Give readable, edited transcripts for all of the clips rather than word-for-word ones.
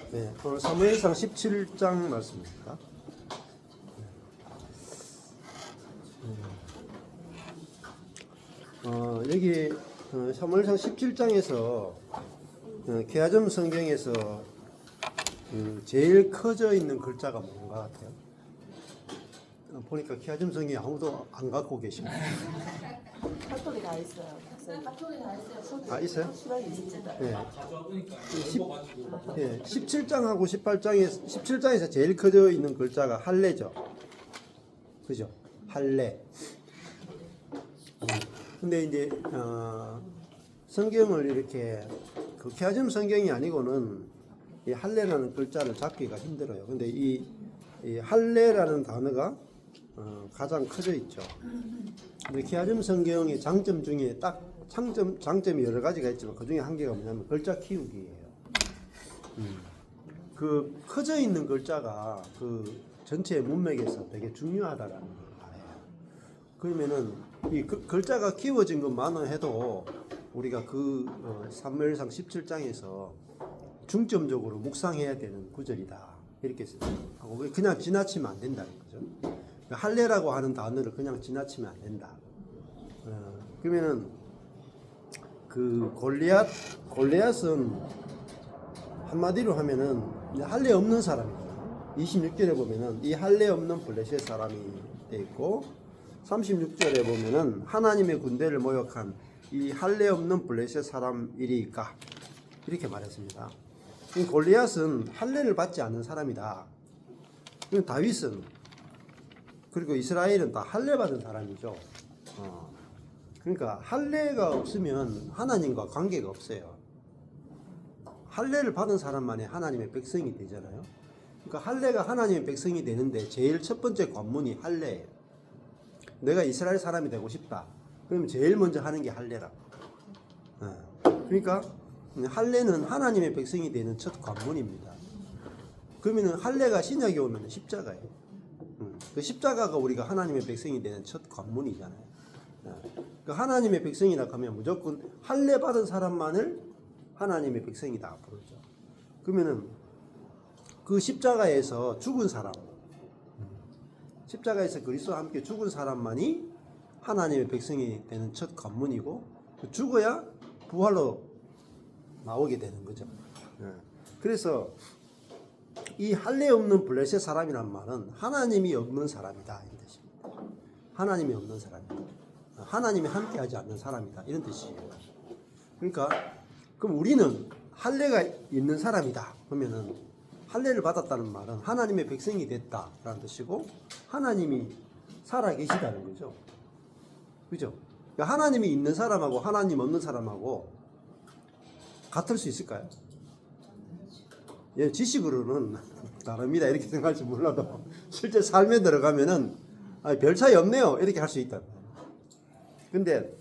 네, 오늘 사무엘상 17장 말씀입니다. 여기 사무엘상 17장에서 개화점 성경에서 제일 커져 있는 글자가 뭔가 같아요? 보니까 개화점 성경이 아무도 안 갖고 계십니다. 카톡이 다 있어요. 카톡이 다 있어요. 아, 있어요? 수락이 있습니다. 네. 가져와보니까 17장하고 17장에서 제일 커져 있는 글자가 할례죠. 그죠? 할례. 근데 이제 성경을 이렇게 그 개화점 성경이 아니고는 이 할례라는 글자를 잡기가 힘들어요. 근데 이 할례라는 단어가 가장 커져 있죠. 근데 개화점 성경의 장점 중에 딱 장점이 여러 가지가 있지만 그 중에 한 개가 뭐냐면 글자 키우기예요. 그 커져 있는 글자가 그 전체 문맥에서 되게 중요하다라는 걸 알아요. 그러면은 이 글자가 키워진 것만은 해도 우리가 그 사무엘상 17장에서 중점적으로 묵상해야 되는 구절이다 이렇게 하고 그냥 지나치면 안 된다는 거죠. 할례라고 하는 단어를 그냥 지나치면 안 된다. 그러면은 그 골리앗은 한마디로 하면은 할례 없는 사람이에요. 26절에 보면은 이 할례 없는 블레셋 사람이 돼 있고 36절에 보면은 하나님의 군대를 모욕한 이 할례 없는 블레셋 사람이리까 이렇게 말했습니다. 골리앗은 할례를 받지 않는 사람이다. 다윗은 그리고 이스라엘은 다 할례 받은 사람이죠. 그러니까 할례가 없으면 하나님과 관계가 없어요. 할례를 받은 사람만이 하나님의 백성이 되잖아요. 그러니까 할례가 하나님의 백성이 되는데 제일 첫 번째 관문이 할례예요. 내가 이스라엘 사람이 되고 싶다. 그러면 제일 먼저 하는 게 할례라. 그러니까 할례는 하나님의 백성이 되는 첫 관문입니다. 그러면 할례가 신약에 오면 십자가예요. 그 십자가가 우리가 하나님의 백성이 되는 첫 관문이잖아요. 그 하나님의 백성이라 하면 무조건 할례 받은 사람만을 하나님의 백성이다 부르죠. 그러면은 그 십자가에서 죽은 사람, 십자가에서 그리스도와 함께 죽은 사람만이 하나님의 백성이 되는 첫 관문이고 죽어야 부활로 나오게 되는 거죠. 그래서 이 할례 없는 블레셋 사람이란 말은 하나님이 없는 사람이다 이런 뜻입니다. 하나님이 없는 사람이다. 하나님이 함께하지 않는 사람이다 이런 뜻이에요. 그러니까 그럼 우리는 할례가 있는 사람이다 그러면은 할례를 받았다는 말은 하나님의 백성이 됐다라는 뜻이고 하나님이 살아 계시다는 거죠. 그죠? 그러니까 하나님이 있는 사람하고 하나님 없는 사람하고 같을 수 있을까요? 예, 지식으로는 다릅니다 이렇게 생각할지 몰라도 실제 삶에 들어가면은 별 차이 없네요 이렇게 할 수 있다. 근데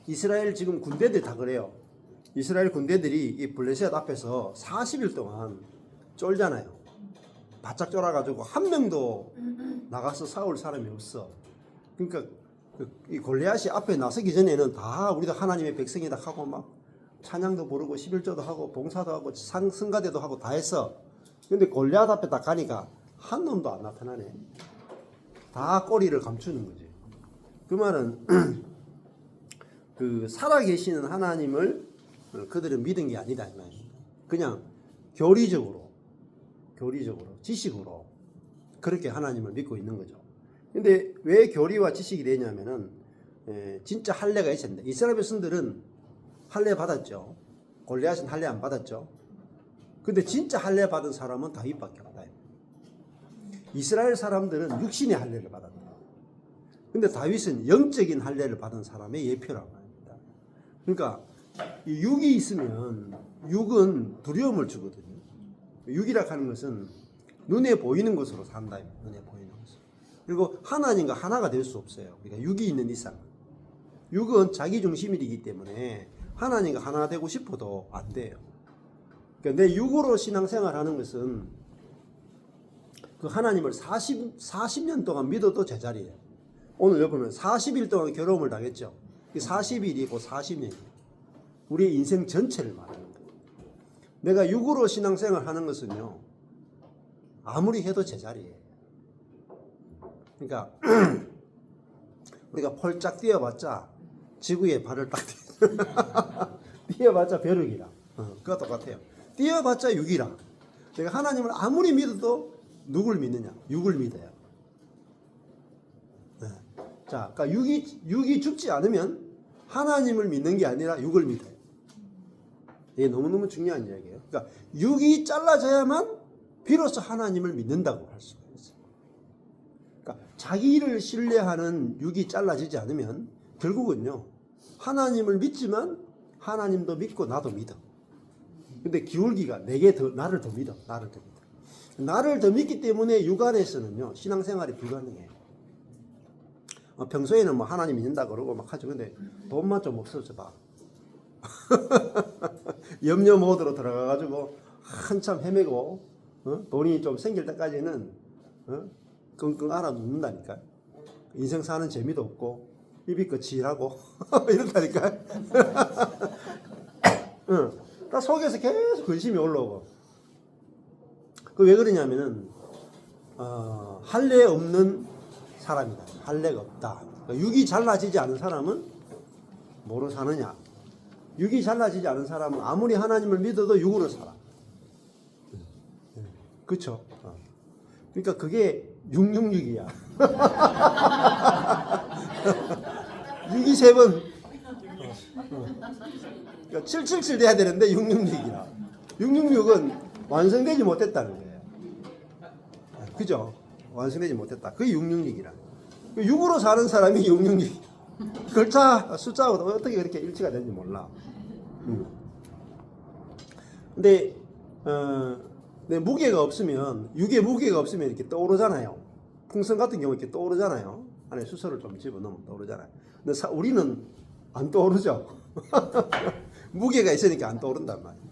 이스라엘 지금 군대들 다 그래요. 이스라엘 군대들이 이 블레셋 앞에서 40일 동안 쫄잖아요. 바짝 쫄아가지고 한 명도 나가서 싸울 사람이 없어. 그러니까 이 골리앗이 앞에 나서기 전에는 다 우리도 하나님의 백성이다 하고 막 찬양도 부르고 11조도 하고 봉사도 하고 성가대도 하고 다 했어. 근데 골리앗 앞에 딱 가니까 한 놈도 안 나타나네. 다 꼬리를 감추는 거지. 그 말은 그 살아계시는 하나님을 그들은 믿은 게 아니다 이 말이에요. 그냥 교리적으로 지식으로 그렇게 하나님을 믿고 있는 거죠. 근데 왜 교리와 지식이 되냐면은 진짜 할례가 있었는데 이스라엘 백성들은 할례 받았죠. 골리앗은 할례 안 받았죠. 근데 진짜 할례 받은 사람은 다윗밖에 없다. 이스라엘 사람들은 육신의 할례를 받았다. 근데 다윗은 영적인 할례를 받은 사람의 예표라고 합니다. 그러니까 이 육이 있으면 육은 두려움을 주거든요. 육이라 하는 것은 눈에 보이는 것으로 산다. 눈에 보이는 것으로. 그리고 하나님과 하나가 될 수 없어요. 우리가 육이 있는 이상. 육은 자기 중심이기 때문에 하나님과 하나 되고 싶어도 안 돼요. 그러니까 내 육으로 신앙생활하는 것은 그 하나님을 40년 동안 믿어도 제자리예요. 오늘 여기 보면 40일 동안 괴로움을 당했죠. 40일이고 40년이에요. 우리의 인생 전체를 말하는 거예요. 내가 육으로 신앙생활 하는 것은요, 아무리 해도 제자리예요. 그러니까 우리가 펄짝 뛰어봤자 지구에 발을 딱 뛰어봤자 벼룩이라. 그거 똑같아요. 뛰어봤자 육이라. 내가 하나님을 아무리 믿어도 누굴 믿느냐? 육을 믿어요. 네. 자, 그러니까 육이 죽지 않으면 하나님을 믿는 게 아니라 육을 믿어요. 이게 너무너무 중요한 이야기예요. 그러니까 육이 잘라져야만 비로소 하나님을 믿는다고 할 수가 있어요. 그러니까 자기를 신뢰하는 육이 잘라지지 않으면 결국은요, 하나님을 믿지만 하나님도 믿고 나도 믿어. 근데 기울기가 나를 더 믿어. 나를 더 믿기 때문에 육 안에서는요, 신앙생활이 불가능해요. 평소에는 뭐 하나님 믿는다 그러고 막 하죠. 근데 돈만 좀 없어져 봐. 염려 모드로 들어가가지고 한참 헤매고, 돈이 좀 생길 때까지는 끙끙 앓아 눕는다니까. 인생 사는 재미도 없고 입이 거칠하고 이런다니까. 딱 속에서 계속 근심이 올라오고. 그 왜 그러냐면은 할례 없는 사람이다. 할례가 없다. 그러니까 육이 잘라지지 않은 사람은 뭐로 사느냐? 육이 잘라지지 않은 사람은 아무리 하나님을 믿어도 육으로 살아. 그렇죠? 그러니까 그게 666이야. 6이 3번. 그러니까 777 돼야 되는데 666이라. 666은 완성되지 못했다는 거예요. 그죠? 완성되지 못했다. 그게 666이라. 6으로 사는 사람이 666. 글자 숫자하고 어떻게 그렇게 일치가 되는지 몰라. 근데 무게가 없으면, 육에 무게가 없으면 이렇게 떠오르잖아요. 풍선 같은 경우 이렇게 떠오르잖아요. 안에 수소를 좀 집어넣으면 떠오르잖아요. 근데 우리는 안 떠오르죠. 무게가 있으니까 안 떠오른단 말이에요.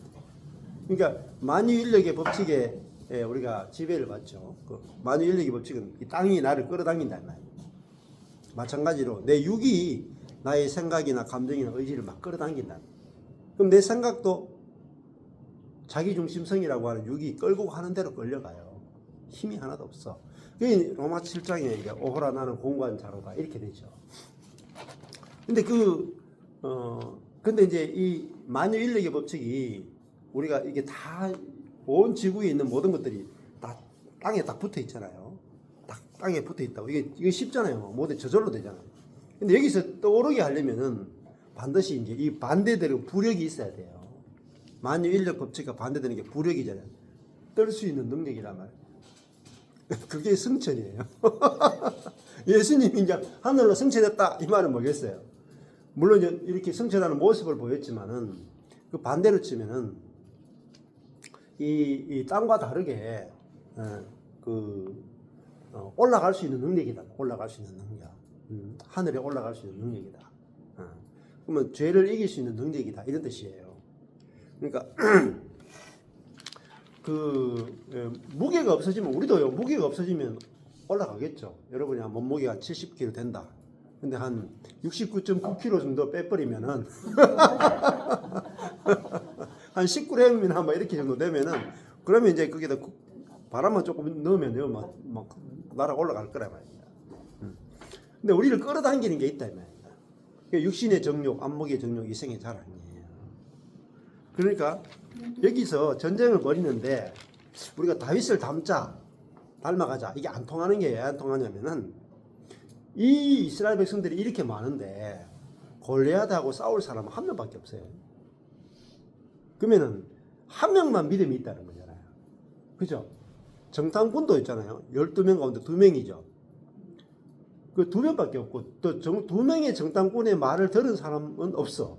그러니까 만유인력의 법칙에 우리가 지배를 받죠. 그 만유인력의 법칙은 이 땅이 나를 끌어당긴단 말이에요. 마찬가지로 내 육이 나의 생각이나 감정이나 의지를 막 끌어당긴다. 그럼 내 생각도 자기중심성이라고 하는 육이 끌고 가는 대로 끌려가요. 힘이 하나도 없어. 그게 로마 7장에 이제 오호라 나는 공관자로다 이렇게 되죠. 근데 근데 이제 이 만유인력의 법칙이 우리가 이게 다 온 지구에 있는 모든 것들이 다 땅에 딱 붙어 있잖아요. 딱 땅에 붙어 있다고. 이게 쉽잖아요. 모두 저절로 되잖아요. 근데 여기서 떠오르게 하려면은 반드시 이제 이 반대되는 부력이 있어야 돼요. 만유인력 법칙과 반대되는 게 부력이잖아요. 뜰 수 있는 능력이란 말이에요. 그게 승천이에요. 예수님이 이제 하늘로 승천했다 이 말은 뭐겠어요? 물론 이렇게 승천하는 모습을 보였지만은 그 반대로 치면은 이 땅과 다르게 올라갈 수 있는 능력이다. 올라갈 수 있는 능력. 하늘에 올라갈 수 있는 능력이다. 그러면 죄를 이길 수 있는 능력이다. 이런 뜻이에요. 그러니까 무게가 없어지면 우리도요. 무게가 없어지면 올라가겠죠. 여러분이 몸무게가 70kg 된다. 근데 한 69.9kg 정도 빼버리면은 한 19g이나 뭐 이렇게 정도 되면은 그러면 이제 거기다 바람만 조금 넣으면요 막 날아 올라갈 거라 말이야. 근데 우리를 끌어당기는 게 있다 이 말이야. 육신의 정욕, 안목의 정욕, 이생의 자랑이에요. 그러니까 여기서 전쟁을 벌이는데 우리가 다윗을 닮아가자. 이게 안 통하는 게 왜 안 통하냐면은 이 이스라엘 백성들이 이렇게 많은데 골리앗하고 싸울 사람은 한 명밖에 없어요. 그러면은 한 명만 믿음이 있다는 거잖아요. 그죠? 정탐꾼도 있잖아요. 12명 가운데 2명이죠. 그 2명밖에 없고 또 2명의 정탐꾼의 말을 들은 사람은 없어.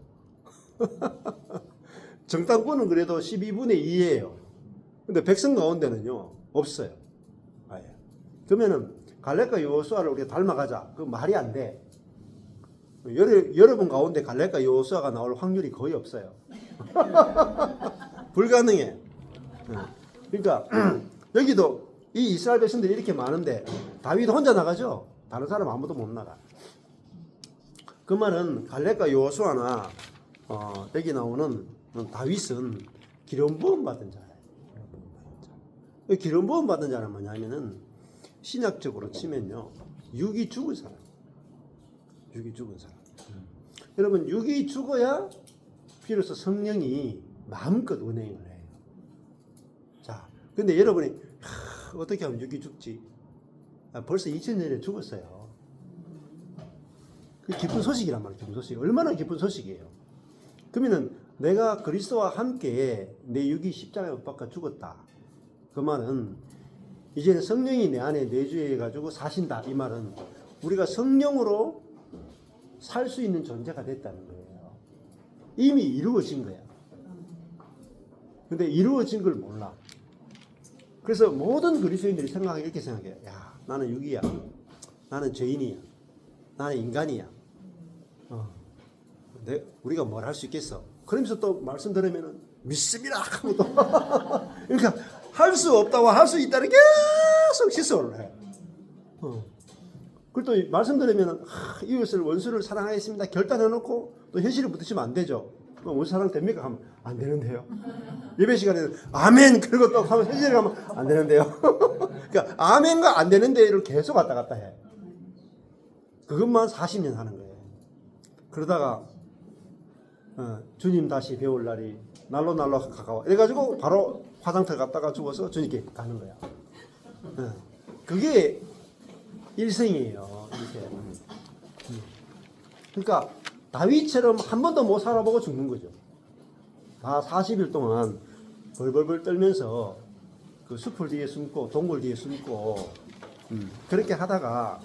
정탐꾼은 그래도 12분의 2예요. 근데 백성 가운데는요 없어요. 아예. 그러면은 갈렙과 여호수아를 우리가 닮아가자. 그 말이 안 돼. 여러분 가운데 갈렙과 여호수아가 나올 확률이 거의 없어요. 불가능해. 그러니까 여기도 이 이스라엘 백성들이 이렇게 많은데 다윗 혼자 나가죠. 다른 사람 아무도 못 나가. 그 말은 갈렙과 여호수아나 여기 나오는 다윗은 기름 부음 받은 자예요. 이 기름 부음 받은 자는 뭐냐면은 신약적으로 치면요, 육이 죽은 사람. 육이 죽은 사람. 여러분, 육이 죽어야 비로소 성령이 마음껏 운행을 해요. 자, 근데 여러분이 어떻게 하면 육이 죽지? 벌써 2000년에 죽었어요. 그 기쁜 소식이란 말이에요. 기쁜 소식. 얼마나 기쁜 소식이에요. 그러면은 내가 그리스도와 함께 내 육이 십자가에 못 박혀 죽었다. 그 말은 이제는 성령이 내 안에 내주해 가지고 사신다. 이 말은 우리가 성령으로 살 수 있는 존재가 됐다는 거예요. 이미 이루어진 거야. 근데 이루어진 걸 몰라. 그래서 모든 그리스도인들이 이렇게 생각해요. 야, 나는 육이야. 나는 죄인이야. 나는 인간이야. 우리가 뭘 할 수 있겠어? 그러면서 또 말씀 들으면은 믿습니다 하고 또 그러니까 할 수 없다고 할 수 있다는 계속 시소를 해. 그리고 또 말씀 들으면은 이웃을 원수를 사랑하겠습니다 결단해놓고 또 현실을 붙이시면 안 되죠. 원수 사랑 됩니까? 하면 안 되는데요. 예배 시간에는 아멘 그리고 또 하면 현실에 가면 안 되는데요. 그러니까 아멘과 안 되는데를 계속 왔다 갔다 해. 그것만 40년 하는 거예요. 그러다가 주님 다시 배울 날이 날로 가까워. 이래가지고 바로 화장터 갔다가 죽어서 주님께 가는 거야. 그게 일생이에요. 이렇게. 그러니까 다윗처럼 한 번도 못 살아보고 죽는 거죠. 다 40일 동안 벌벌벌 떨면서 그 숲을 뒤에 숨고 동굴 뒤에 숨고 그렇게 하다가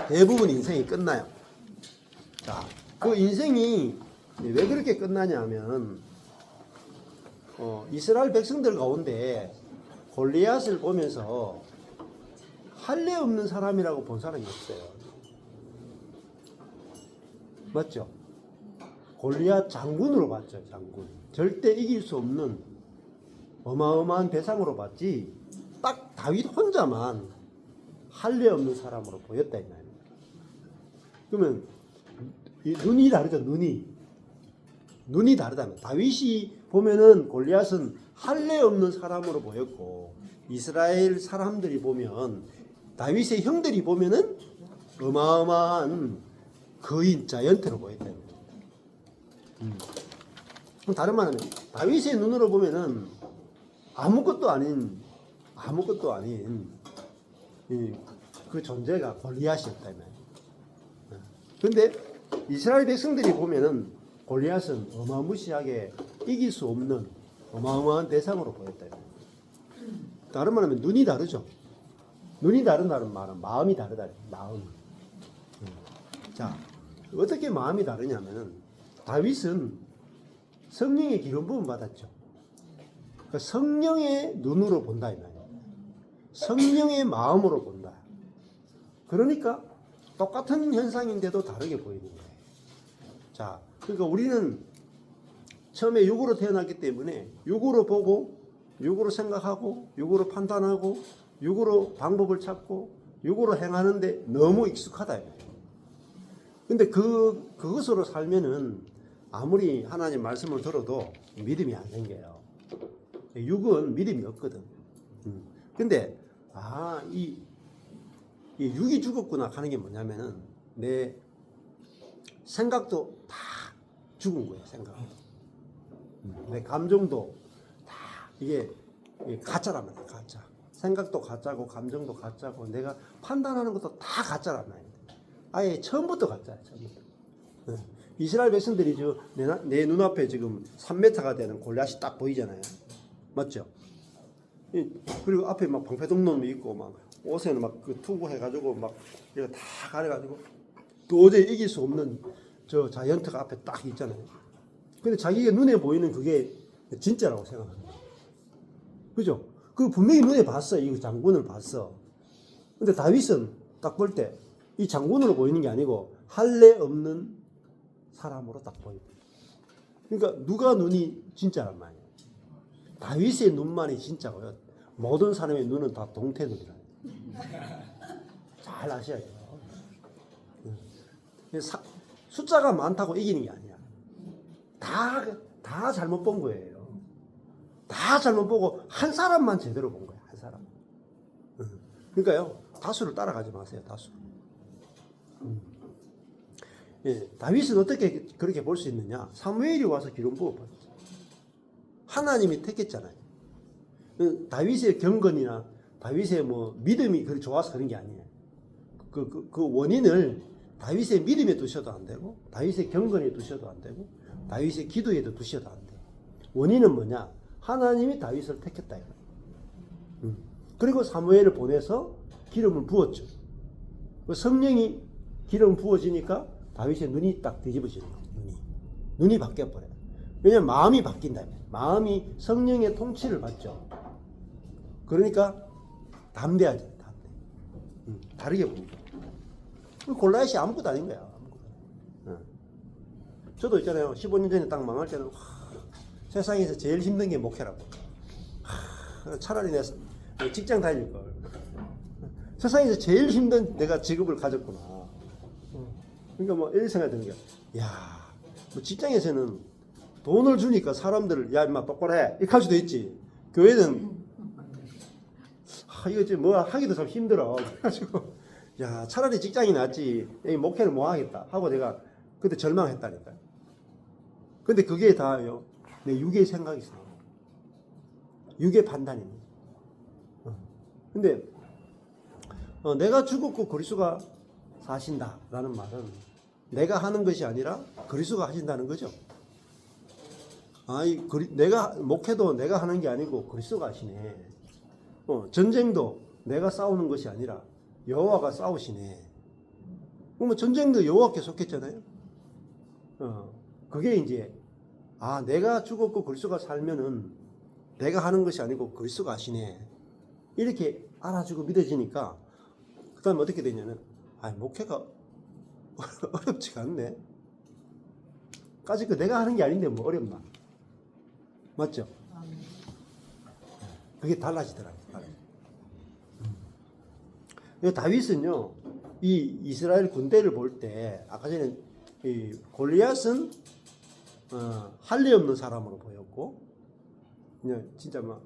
대부분 인생이 끝나요. 자, 그 인생이 왜 그렇게 끝나냐면 이스라엘 백성들 가운데 골리앗을 보면서 할례 없는 사람이라고 본 사람이 없어요. 맞죠? 골리앗 장군으로 봤죠. 장군. 절대 이길 수 없는 어마어마한 대상으로 봤지 딱 다윗 혼자만 할례 없는 사람으로 보였다 이 말이에요. 그러면 이 눈이 다르죠. 눈이 다르다면 다윗이 보면은 골리앗은 할례 없는 사람으로 보였고 이스라엘 사람들이 보면 다윗의 형들이 보면은 어마어마한 거인 자연태로 보였다는 거예요. 다른 말은 다윗의 눈으로 보면은 아무것도 아닌 그 존재가 골리앗이었다 이 말이에요. 그런데 이스라엘 백성들이 보면은 골리앗은 어마무시하게 이길 수 없는 어마어마한 대상으로 보였다. 다른 말하면 눈이 다르죠. 눈이 다른다는 말은 마음이 다르다. 마음. 자, 어떻게 마음이 다르냐면은 다윗은 성령의 기름 부음 받았죠. 그러니까 성령의 눈으로 본다 이 말이에요. 성령의 마음으로 본다. 그러니까 똑같은 현상인데도 다르게 보이는 거예요. 자, 그러니까 우리는 처음에 육으로 태어났기 때문에 육으로 보고, 육으로 생각하고, 육으로 판단하고, 육으로 방법을 찾고, 육으로 행하는데 너무 익숙하다. 근데 그것으로 살면은 아무리 하나님 말씀을 들어도 믿음이 안 생겨요. 육은 믿음이 없거든. 근데, 이 육이 죽었구나 하는 게 뭐냐면은 내 생각도 다 죽은 거예요. 생각도. 내 감정도 다 이게 가짜란 말이에요. 가짜. 생각도 가짜고 감정도 가짜고 내가 판단하는 것도 다 가짜란 말이에요. 아예 처음부터 가짜예요. 처음부터. 이스라엘 백성들이 내 눈앞에 지금 3m가 되는 골리앗이 딱 보이잖아요. 맞죠? 그리고 앞에 막 방패동놈이 있고 막 옷에는 막 그 투구해가지고 막 이거 다 가려가지고 도저히 이길 수 없는 저 자이언트가 앞에 딱 있잖아요. 근데 자기가 눈에 보이는 그게 진짜라고 생각합니다. 그죠? 그 분명히 눈에 봤어. 이 장군을 봤어. 근데 다윗은 딱 볼 때 이 장군으로 보이는 게 아니고 할례 없는 사람으로 딱 보입니다. 그러니까 누가 눈이 진짜란 말이에요. 다윗의 눈만이 진짜고요. 모든 사람의 눈은 다 동태 눈이라. 잘 아셔야 돼요. 숫자가 많다고 이기는 게 아니야. 다 잘못 본 거예요. 다 잘못 보고 한 사람만 제대로 본 거야. 한 사람. 그러니까요. 다수를 따라가지 마세요. 다수. 예, 다윗은 어떻게 그렇게 볼 수 있느냐? 사무엘이 와서 기름 부어 봤어요. 하나님이 택했잖아요. 다윗의 경건이나 다윗의 뭐 믿음이 그렇게 좋아서 그런 게 아니에요. 그 원인을 다윗의 믿음에 두셔도 안 되고, 다윗의 경건에 두셔도 안 되고, 다윗의 기도에도 두셔도 안 돼요. 원인은 뭐냐? 하나님이 다윗을 택했다 이거예요. 그리고 사무엘을 보내서 기름을 부었죠. 그 성령이 기름 부어지니까 다윗의 눈이 딱 뒤집어지는 거예요. 눈이 바뀌어 버려요. 왜냐하면 마음이 바뀐다. 마음이 성령의 통치를 받죠. 그러니까 담대하죠. 담대. 다르게 봅니다. 골리앗이 아무것도 아닌 거야. 아무것도. 저도 있잖아요. 15년 전에 딱 망할 때는 세상에서 제일 힘든 게 목회라고. 차라리 내 직장 다닐 걸. 세상에서 제일 힘든 내가 직업을 가졌구나. 그러니까 뭐 이런 생각이 드는 게, 야, 뭐 직장에서는 돈을 주니까 사람들을 야 임마 똑바로 해 이렇게 할 수도 있지. 교회는 이거 지금 뭐 하기도 참 힘들어. 그래가지고 야 차라리 직장이 낫지. 이 목회를 뭐 하겠다 하고 내가 그때 절망했다니까요. 근데 그게 다요 내 육의 생각이 있어. 육의 판단입니다. 근데 내가 죽었고 그리스도가 사신다라는 말은 내가 하는 것이 아니라 그리스도가 하신다는 거죠. 내가 목회도 내가 하는 게 아니고 그리스도가 하시네. 전쟁도 내가 싸우는 것이 아니라 여호와가 싸우시네. 그러면 전쟁도 여호와께 속했잖아요. 그게 이제 내가 죽었고 그리스도가 살면은 내가 하는 것이 아니고 그리스도가 하시네. 이렇게 알아주고 믿어지니까 그다음에 어떻게 되냐면 목회가 어렵지가 않네. 까짓 거 내가 하는 게 아닌데 뭐 어렵나? 맞죠? 그게 달라지더라고요. 다윗은요, 이 이스라엘 군대를 볼 때 아까 전에 이 골리앗은 할 리 없는 사람으로 보였고, 그냥 진짜 막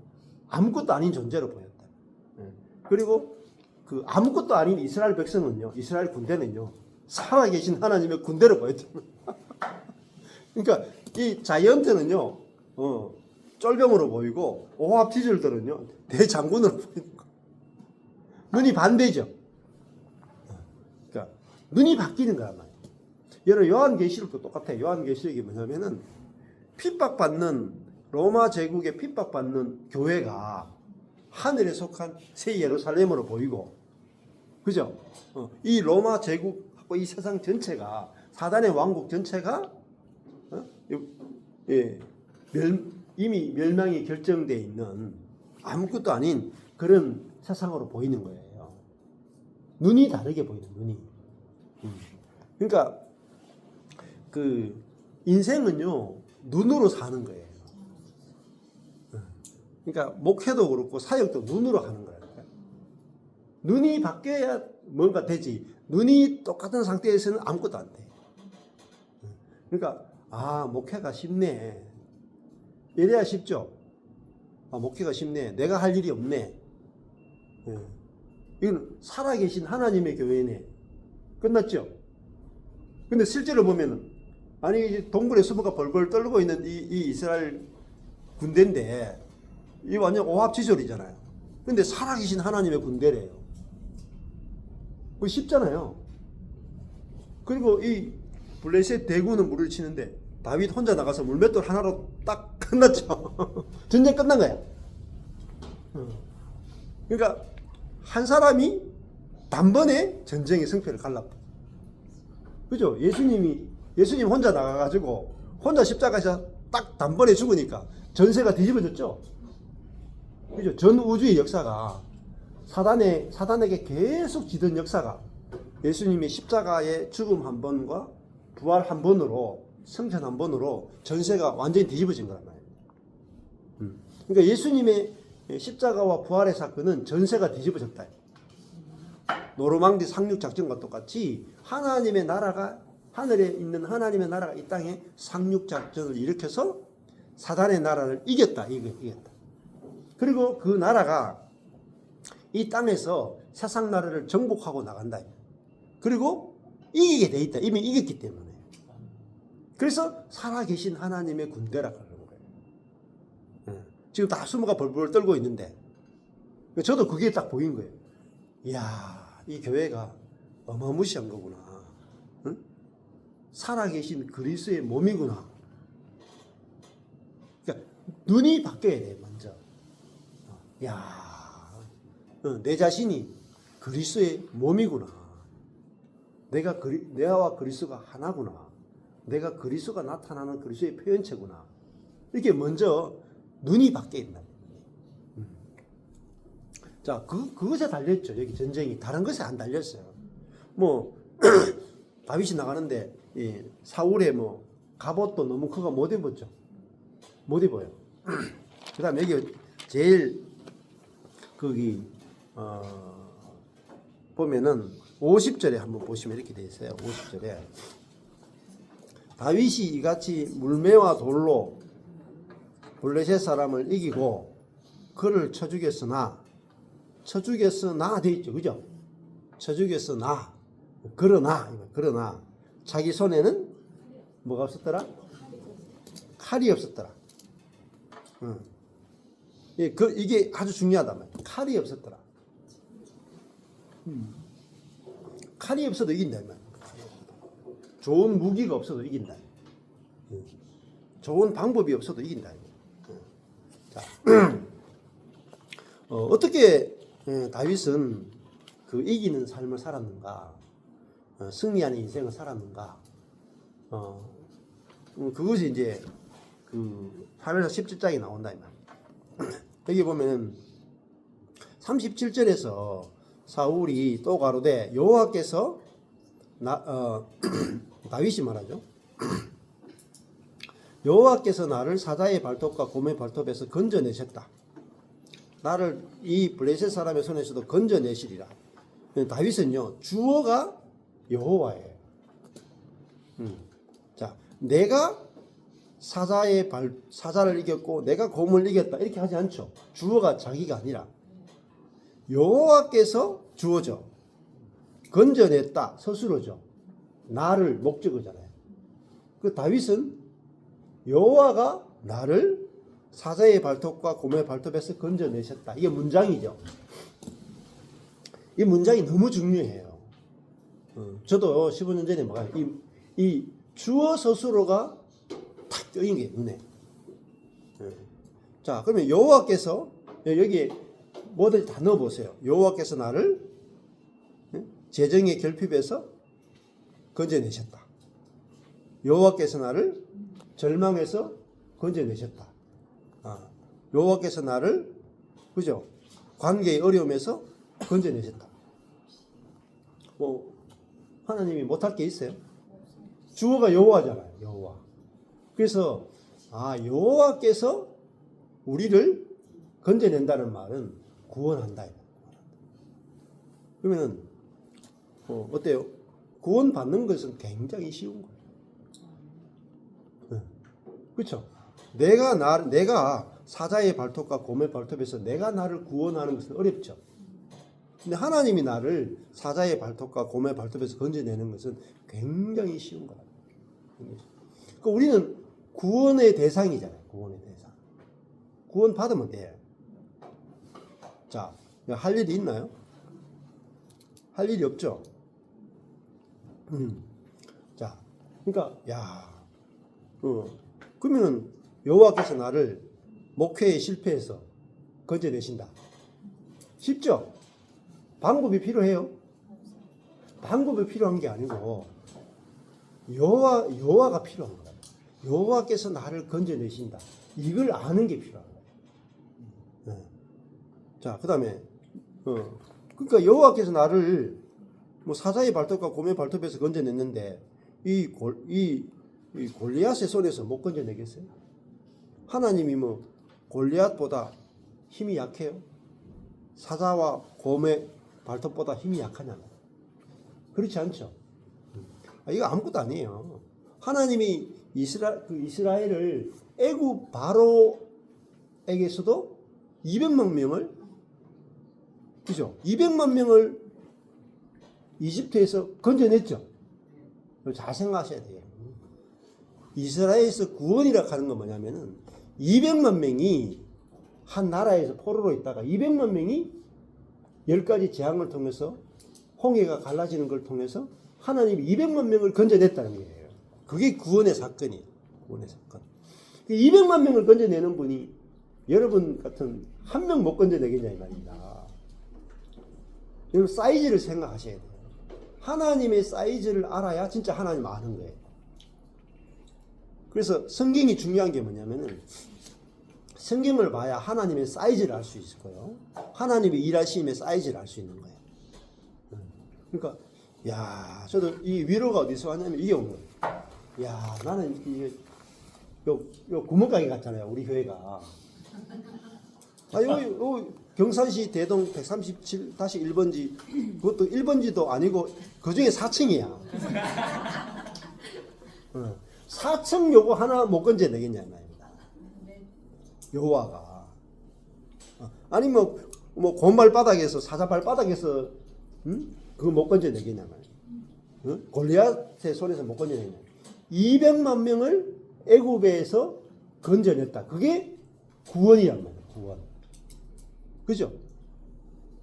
아무것도 아닌 존재로 보였다. 그리고 그 아무것도 아닌 이스라엘 백성은요, 이스라엘 군대는요, 살아계신 하나님의 군대로 보였죠. 그러니까 이 자이언트는요, 쫄병으로 보이고 오합 지졸들은요 대장군으로 보이는 거. 눈이 반대죠. 그러니까 눈이 바뀌는 거란 말이에요. 여러분 요한계시록도 똑같아요. 요한계시록이 뭐냐면은 핍박받는 로마 제국에 핍박받는 교회가 하늘에 속한 새 예루살렘으로 보이고, 그죠? 이 로마 제국하고 이 세상 전체가 사단의 왕국 전체가 이미 멸망이 결정되어 있는 아무것도 아닌 그런 세상으로 보이는 거예요. 눈이 다르게 보이는 눈이. 그러니까 그 인생은요 눈으로 사는 거예요. 그러니까 목회도 그렇고 사역도 눈으로 하는 거라니까. 눈이 바뀌어야 뭔가 되지. 눈이 똑같은 상태에서는 아무것도 안 돼. 그러니까 목회가 쉽네. 이래야 쉽죠. 목회가 쉽네. 내가 할 일이 없네. 이건 살아계신 하나님의 교회네. 끝났죠. 근데 실제로 보면은 동굴에 수모가 벌벌 떨고 있는 이 이스라엘 군대인데 이 완전 오합지졸이잖아요. 근데 살아계신 하나님의 군대래요. 그거 쉽잖아요. 그리고 이 블레셋 대군은 물을 치는데 다윗 혼자 나가서 물맷돌 하나로 딱 끝났죠. 전쟁 끝난 거야. 그러니까 한 사람이 단번에 전쟁의 승패를 갈랐고, 그죠? 예수님 혼자 나가가지고 혼자 십자가에서 딱 단번에 죽으니까 전세가 뒤집어졌죠. 그죠? 전 우주의 역사가 사단에게 계속 지던 역사가 예수님의 십자가의 죽음 한 번과 부활 한 번으로, 성찬 한 번으로 전세가 완전히 뒤집어진 거란 말이에요. 그러니까 예수님의 십자가와 부활의 사건은 전세가 뒤집어졌다. 노르망디 상륙 작전과 똑같이 하나님의 나라가, 하늘에 있는 하나님의 나라가 이 땅에 상륙 작전을 일으켜서 사단의 나라를 이겼다. 이겼다. 그리고 그 나라가 이 땅에서 세상 나라를 정복하고 나간다. 그리고 이기게 돼 있다. 이미 이겼기 때문에. 그래서 살아계신 하나님의 군대라 그러는 거예요. 지금 다 수모가 벌벌 떨고 있는데 저도 그게 딱 보인 거예요. 이야, 이 교회가 어마무시한 거구나. 응? 살아계신 그리스도의 몸이구나. 그러니까 눈이 바뀌어야 돼, 먼저. 야, 내 자신이 그리스도의 몸이구나. 내와 그리스도가 하나구나. 내가 그리스도가 나타나는 그리스도의 표현체구나. 이렇게 먼저 눈이 바뀌어야 된다. 자, 그것에 달렸죠. 여기 전쟁이. 다른 것에 안 달렸어요. 뭐, 다윗이 나가는데, 사울의 뭐, 갑옷도 너무 크고 못 입었죠. 못 입어요. 그 다음에 여기 제일, 거기, 보면은, 50절에 한번 보시면 이렇게 되어 있어요. 50절에. 다윗이 이같이 물매와 돌로 블레셋 사람을 이기고 그를 쳐 죽였으나 돼 있죠. 그죠? 쳐 죽였으나 그러나 자기 손에는 뭐가 없었더라? 칼이 없었더라. 이게 아주 중요하단 말이야. 칼이 없었더라. 칼이 없어도 이긴다 이 말이야. 좋은 무기가 없어도 이긴다. 좋은 방법이 없어도 이긴다. 자, 어떻게 다윗은 그 이기는 삶을 살았는가? 승리하는 인생을 살았는가? 그것이 이제 그 사무엘하 17장에 나온다 이 말. 여기 보면 37절에서 사울이 또 가로되 여호와께서 다윗이 말하죠. 여호와께서 나를 사자의 발톱과 곰의 발톱에서 건져내셨다. 나를 이 블레셋 사람의 손에서도 건져내시리라. 다윗은요, 주어가 여호와예요. 자, 내가 사자를 이겼고 내가 곰을 이겼다 이렇게 하지 않죠. 주어가 자기가 아니라 여호와께서 주어죠. 건져냈다 스스로죠. 나를 목적어잖아요. 그 다윗은 여호와가 나를 사자의 발톱과 곰의 발톱에서 건져내셨다. 이게 문장이죠. 이 문장이 너무 중요해요. 저도 15년 전에 뭐가 이 주어 스스로가 탁 뜨인 게 눈에. 자, 그러면 여호와께서 여기 뭐든지 다 넣어보세요. 여호와께서 나를 재정의 결핍에서 건져내셨다. 여호와께서 나를 절망에서 건져내셨다. 여호와께서 나를 그죠? 관계의 어려움에서 건져내셨다. 뭐 하나님이 못할 게 있어요? 주어가 여호와잖아요. 여호와. 그래서 여호와께서 우리를 건져낸다는 말은 구원한다. 그러면은 어때요? 구원받는 것은 굉장히 쉬운 거예요. 그렇죠? 내가 사자의 발톱과 곰의 발톱에서 내가 나를 구원하는 것은 어렵죠. 근데 하나님이 나를 사자의 발톱과 곰의 발톱에서 건져내는 것은 굉장히 쉬운 거다. 그러니까 우리는 구원의 대상이잖아요. 구원의 대상. 구원 받으면 돼요. 자, 할 일이 있나요? 할 일이 없죠. 자, 그러니까 그러면은 여호와께서 나를 목회에 실패해서 건져내신다. 쉽죠? 방법이 필요해요? 방법이 필요한 게 아니고 여호와가 필요한 거예요. 여호와께서 나를 건져내신다. 이걸 아는 게 필요한 거예요. 자, 그다음에 그러니까 여호와께서 나를 뭐 사자의 발톱과 곰의 발톱에서 건져냈는데 이 골리앗의 손에서 못 건져내겠어요? 하나님이 뭐 골리앗보다 힘이 약해요? 사자와 곰의 발톱보다 힘이 약하냐고? 그렇지 않죠. 이거 아무것도 아니에요. 하나님이 이스라엘을 애굽 바로에게서도 200만 명을, 그죠? 200만 명을 이집트에서 건져냈죠. 잘 생각하셔야 돼요. 이스라엘에서 구원이라 하는 건 뭐냐면은 200만 명이 한 나라에서 포로로 있다가 200만 명이 10가지 재앙을 통해서 홍해가 갈라지는 걸 통해서 하나님이 200만 명을 건져냈다는 거예요. 그게 구원의 사건이에요. 구원의 사건. 200만 명을 건져내는 분이 여러분 같은 한 명 못 건져내겠냐 이 말입니다. 여러분 사이즈를 생각하셔야 돼요. 하나님의 사이즈를 알아야 진짜 하나님 아는 거예요. 그래서 성경이 중요한 게 뭐냐면은 성경을 봐야 하나님의 사이즈를 알 수 있을 거예요. 하나님의 일하심의 사이즈를 알 수 있는 거예요. 그러니까 야, 저도 이 위로가 어디서 왔냐면 이게 온 거예요. 야, 나는 이게 요 구멍가게 같잖아요. 우리 교회가. 요 경산시 대동 137-1번지 그것도 1번지도 아니고 그 중에 4층이야. 4층 요거 하나 못 건져내겠냐 말입니다. 여호와가. 아니 뭐 곤발바닥에서 사자발바닥에서 그거 못 건져내겠냐 말이야. 골리앗의 손에서 못 건져내겠냐. 200만 명을 애굽에서 건져냈다. 그게 구원이란 말이야. 구원. 그죠?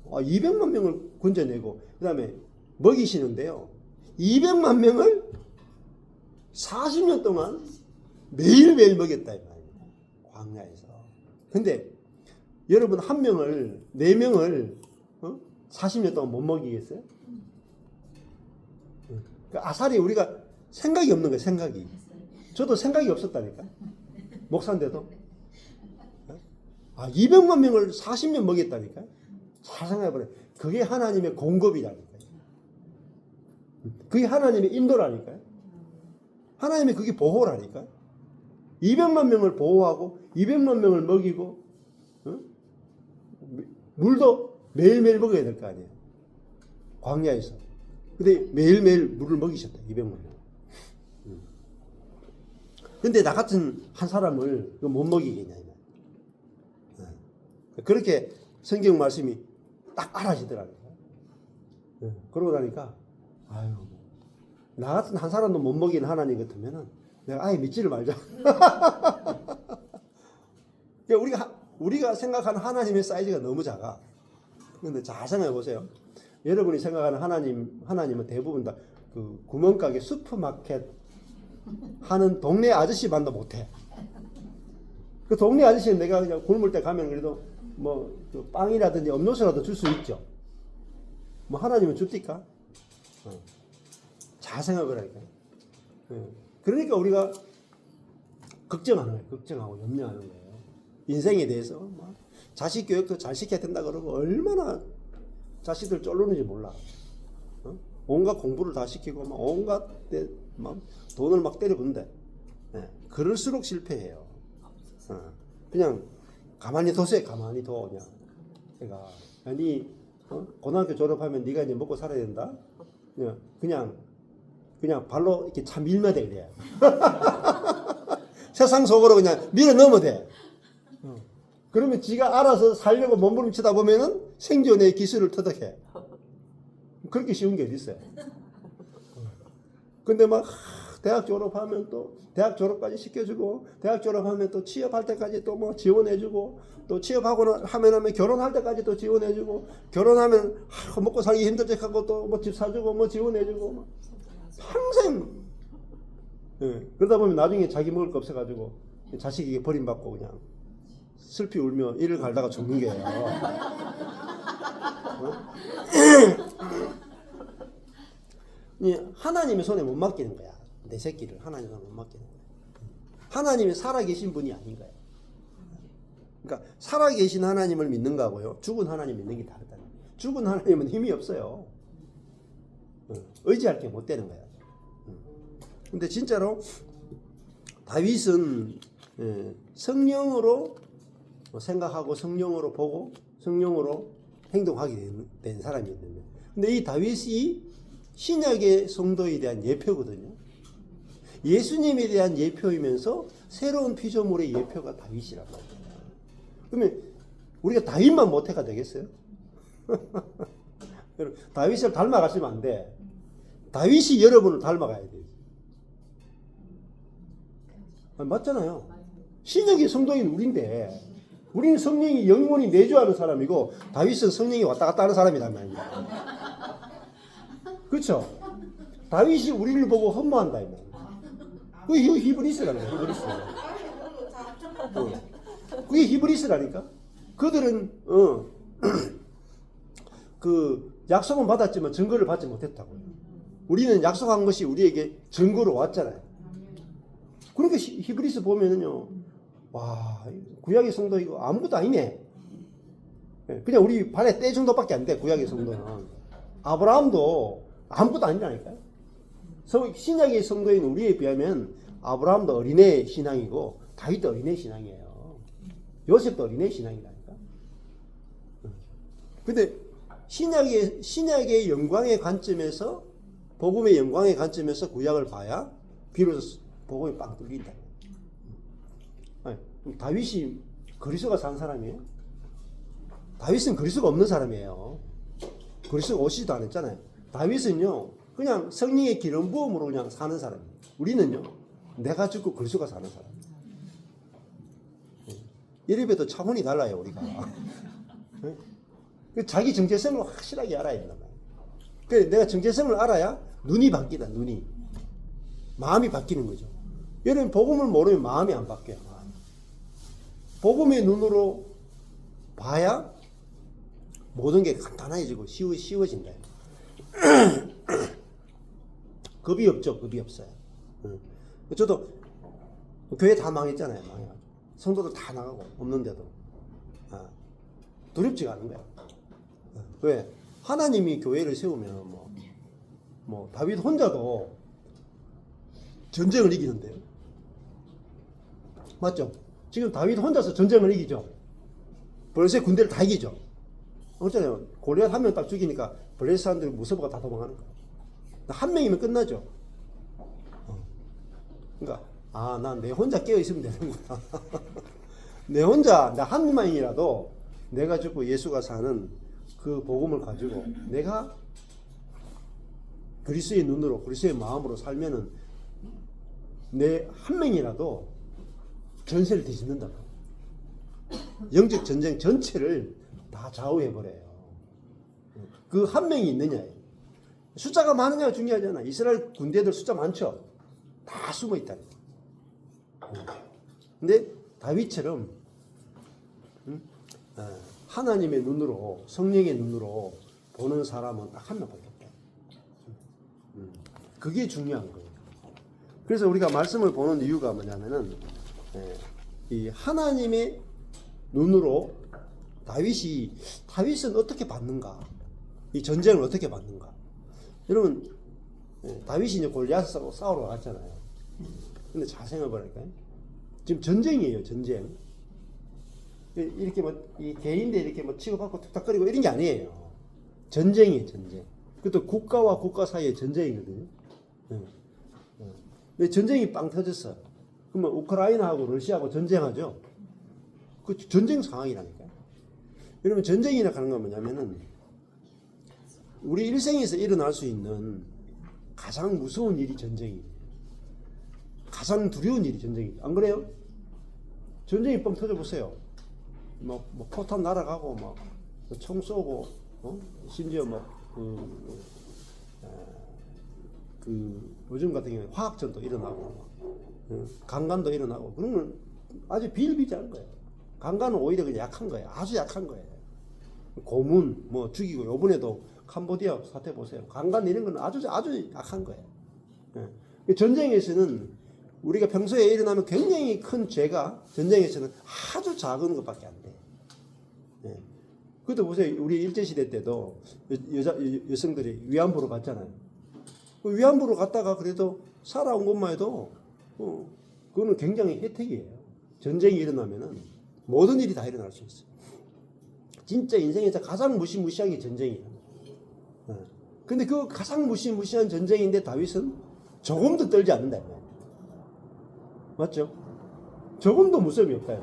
200만 명을 건져내고 그 다음에 먹이시는데요. 200만 명을 40년 동안 매일매일 먹였다 이 말입니다. 광야에서. 근데 여러분 한 명을 4명을 40년 동안 못 먹이겠어요? 아사리 우리가 생각이 없는 거예요. 생각이. 저도 생각이 없었다니까. 목사인데도. 200만 명을 40년 먹였다니까. 잘 생각해보래. 그게 하나님의 공급이라니까요. 그게 하나님의 인도라니까요. 하나님의 그게 보호라니까요. 200만 명을 보호하고 200만 명을 먹이고 물도 매일매일 먹어야 될 거 아니에요. 광야에서. 근데 매일매일 물을 먹이셨다. 200만 명. 근데 나 같은 한 사람을 못 먹이겠냐. 그렇게 성경 말씀이 딱 알아지더라고요. 그러고 나니까 아유, 나 같은 한 사람도 못 먹이는 하나님 같으면은 내가 아예 믿지를 말자. 우리가 생각하는 하나님의 사이즈가 너무 작아. 그런데 잘 생각해 보세요. 여러분이 생각하는 하나님은 대부분 다 그 구멍가게 슈퍼마켓 하는 동네 아저씨만도 못해. 그 동네 아저씨는 내가 그냥 굶을 때 가면 그래도 뭐 빵이라든지 음료수라도 줄 수 있죠. 뭐 하나님은 줍니까? 잘 생각을 하니까. 그러니까 우리가 걱정하는 거예요. 걱정하고 염려하는 거예요. 인생에 대해서 막 자식 교육도 잘 시켜야 된다 그러고 얼마나 자식들 쫄르는지 몰라. 온갖 공부를 다 시키고 막 온갖 막 돈을 막 때려붓는데 그럴수록 실패해요. 그냥 가만히 둬세요. 가만히 둬 그냥. 그러니까 아니 고등학교 졸업하면 네가 이제 먹고 살아야 된다. 그냥 발로 이렇게 참 밀면 돼 그래. 세상 속으로 그냥 밀어 넣으면 돼. 그러면 지가 알아서 살려고 몸부림치다 보면은 생존의 기술을 터득해. 그렇게 쉬운 게 어디 있어요? 근데 막 대학 졸업하면 또 대학 졸업까지 시켜주고 대학 졸업하면 또 취업할 때까지 또 뭐 지원해주고 또 취업하고 하면 결혼할 때까지 또 지원해주고 결혼하면 먹고 살기 힘들지 하고 또 뭐 집 사주고 뭐 지원해주고 막 평생 그러다 보면 나중에 자기 먹을 거 없어가지고 자식에게 버림받고 그냥 슬피 울며 이를 갈다가 죽는 게예요. 하나님의 손에 못 맡기는 거야. 내 새끼를 하나님의 손에 못 맡기는 거야. 하나님이 살아계신 분이 아닌 거야. 그러니까 살아계신 하나님을 믿는 거하고요. 죽은 하나님 믿는 게 다르다. 죽은 하나님은 힘이 없어요. 의지할 게 못 되는 거야. 근데 진짜로 다윗은 성령으로 생각하고 성령으로 보고 성령으로 행동하게 된 사람이었는데, 근데 이 다윗이 신약의 성도에 대한 예표거든요. 예수님에 대한 예표이면서 새로운 피조물의 예표가 다윗이란 말이에요. 그러면 우리가 다윗만 모태가 되겠어요? 다윗을 닮아가시면 안 돼. 다윗이 여러분을 닮아가야 돼. 맞잖아요. 신약의 성도인 우리인데 우리는 성령이 영원히 내주하는 사람이고 다윗은 성령이 왔다 갔다 하는 사람이란 말입니다. 그렇죠? 다윗이 우리를 보고 흠모한다. 그게 히브리스라는 거야. 히브리스. 그게 히브리스라니까. 그들은 그 약속은 받았지만 증거를 받지 못했다고. 우리는 약속한 것이 우리에게 증거로 왔잖아요. 그러니까 히브리스 보면은요, 와, 구약의 성도 이거 아무것도 아니네. 그냥 우리 발에 때 정도밖에 안 돼. 구약의 성도는. 아브라함도 아무것도 아니라니까요. 신약의 성도인 우리에 비하면 아브라함도 어린애 신앙이고 다윗도 어린애 신앙이에요. 요셉도 어린애 신앙이라니까. 근데 신약의 영광의 관점에서, 복음의 영광의 관점에서 구약을 봐야 비로소 복음이 빵 뚫린다. 다윗이 그리스도가 산 사람이에요? 다윗은 그리스도가 없는 사람이에요. 그리스도가 오시지도 않았잖아요. 다윗은요, 그냥 성령의 기름 부음으로 그냥 사는 사람이에요. 우리는요, 내가 죽고 그리스도가 사는 사람. 이래봬도 차원이 달라요, 우리가. 자기 정체성을 확실하게 알아야 된단 말이에요. 그래, 내가 정체성을 알아야 눈이 바뀌다, 눈이. 마음이 바뀌는 거죠. 여러분, 복음을 모르면 마음이 안 바뀌어요. 복음의 눈으로 봐야 모든 게 간단해지고 쉬워진다. 겁이 없죠. 겁이 없어요. 저도 교회 다 망했잖아요. 망해가지고. 성도들 다 나가고 없는데도 두렵지가 않은 거야. 왜? 하나님이 교회를 세우면 뭐 다윗 혼자도 전쟁을 이기는데요. 맞죠? 지금 다윗 혼자서 전쟁을 이기죠. 블레셋 군대를 다 이기죠. 그렇잖아요. 골리앗 한 명 딱 죽이니까 블레셋 사람들이 무서워가 다 도망가는 거예요. 한 명이면 끝나죠. 그러니까 난 내 혼자 깨어 있으면 되는구나. 나 한 명이라도 내가 죽고 예수가 사는 그 복음을 가지고 내가 그리스도의 눈으로 그리스도의 마음으로 살면은 내 한 명이라도 전세를 뒤집는다. 영적 전쟁 전체를 다 좌우해버려요. 그 한 명이 있느냐예요. 숫자가 많으냐가 중요하잖아. 이스라엘 군대들 숫자 많죠. 다 숨어 있다. 근데 다윗처럼 하나님의 눈으로, 성령의 눈으로 보는 사람은 딱 한 명밖에 없다. 그게 중요한 거예요. 그래서 우리가 말씀을 보는 이유가 뭐냐면은 이 하나님의 눈으로 다윗은 어떻게 받는가? 이 전쟁을 어떻게 받는가? 여러분, 다윗이 이제 골리앗하고 싸우러 갔잖아요. 근데 잘 생각해 보니까 지금 전쟁이에요, 전쟁. 이렇게 이 개인데 이렇게 치고받고 툭탁거리고 이런 게 아니에요. 전쟁이에요, 전쟁. 그것도 국가와 국가 사이의 전쟁이거든요. 근데 전쟁이 빵 터졌어. 그러면 우크라이나하고 러시아하고 전쟁하죠. 그 전쟁 상황이라니까요. 여러분, 전쟁이라 하는 건 뭐냐면은 우리 일생에서 일어날 수 있는 가장 무서운 일이 전쟁이에요. 가장 두려운 일이 전쟁이에요. 안 그래요? 전쟁이 뻥 터져보세요. 포탄 날아가고, 총 쏘고, 심지어 요즘 같은 경우에 화학전도 일어나고, 강간도 일어나고, 그런 건 아주 비일비재한 거예요. 강간은 오히려 그냥 약한 거예요. 아주 약한 거예요. 고문, 죽이고, 요번에도 캄보디아 사태 보세요. 강간 이런 건 아주 약한 거예요. 전쟁에서는 우리가 평소에 일어나면 굉장히 큰 죄가 전쟁에서는 아주 작은 것밖에 안 돼. 그것도 보세요. 우리 일제시대 때도 여성들이 위안부로 갔잖아요. 위안부로 갔다가 그래도 살아온 것만 해도 그거는 굉장히 혜택이에요. 전쟁이 일어나면은 모든 일이 다 일어날 수 있어요. 진짜 인생에서 가장 무시무시한 게 전쟁이에요. 근데 그 가장 무시무시한 전쟁인데 다윗은 조금도 떨지 않는다. 맞죠? 조금도 무서움이 없다.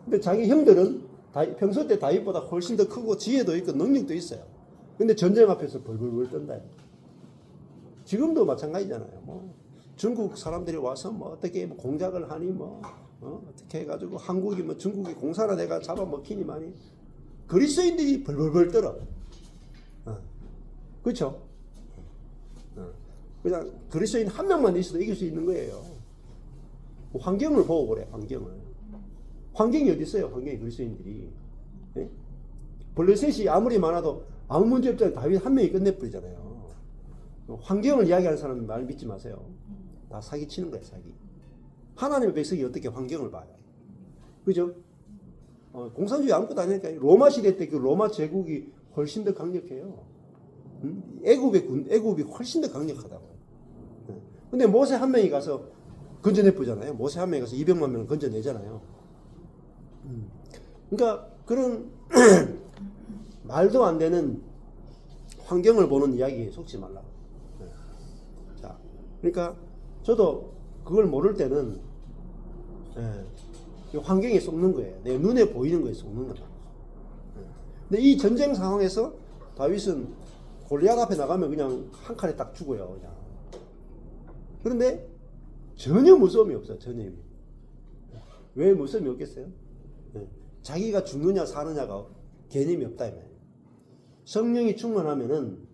근데 자기 형들은 평소 때 다윗보다 훨씬 더 크고 지혜도 있고 능력도 있어요. 근데 전쟁 앞에서 벌벌벌 떤다. 지금도 마찬가지잖아요. 뭐 중국 사람들이 와서 뭐 어떻게 뭐 공작을 하니 뭐 어떻게 해가지고 한국이 뭐 중국이 공사를 내가 잡아먹히니만이 그리스도인들이 벌벌벌 떨어. 그렇죠? 그냥 그리스도인 한 명만 있어도 이길 수 있는 거예요. 환경을 보고 그래. 환경이 어디 있어요? 환경이 그리스도인들이. 예? 블레셋이 아무리 많아도 아무 문제 없잖아요. 다윗 한 명이 끝내버리잖아요. 환경을 이야기하는 사람 말 믿지 마세요. 다 사기치는 거예요. 사기. 하나님의 백성이 어떻게 환경을 봐요? 그죠? 공산주의 아무것도 아니니까 로마 시대 때 그 로마 제국이 훨씬 더 강력해요. 애굽이 훨씬 더 강력하다고요. 근데 모세 한 명이 가서 건져내보잖아요. 모세 한 명이 가서 200만 명을 건져내잖아요. 그러니까 그런 말도 안 되는 환경을 보는 이야기에 속지 말라고. 자, 그러니까 저도 그걸 모를 때는 환경에 속는 거예요. 내 눈에 보이는 거에 속는 거다. 근데 이 전쟁 상황에서 다윗은 골리앗 앞에 나가면 그냥 한 칸에 딱 죽어요. 그냥. 그런데 전혀 무서움이 없어요. 전혀. 왜 무서움이 없겠어요? 자기가 죽느냐 사느냐가 개념이 없다. 성령이 충만하면은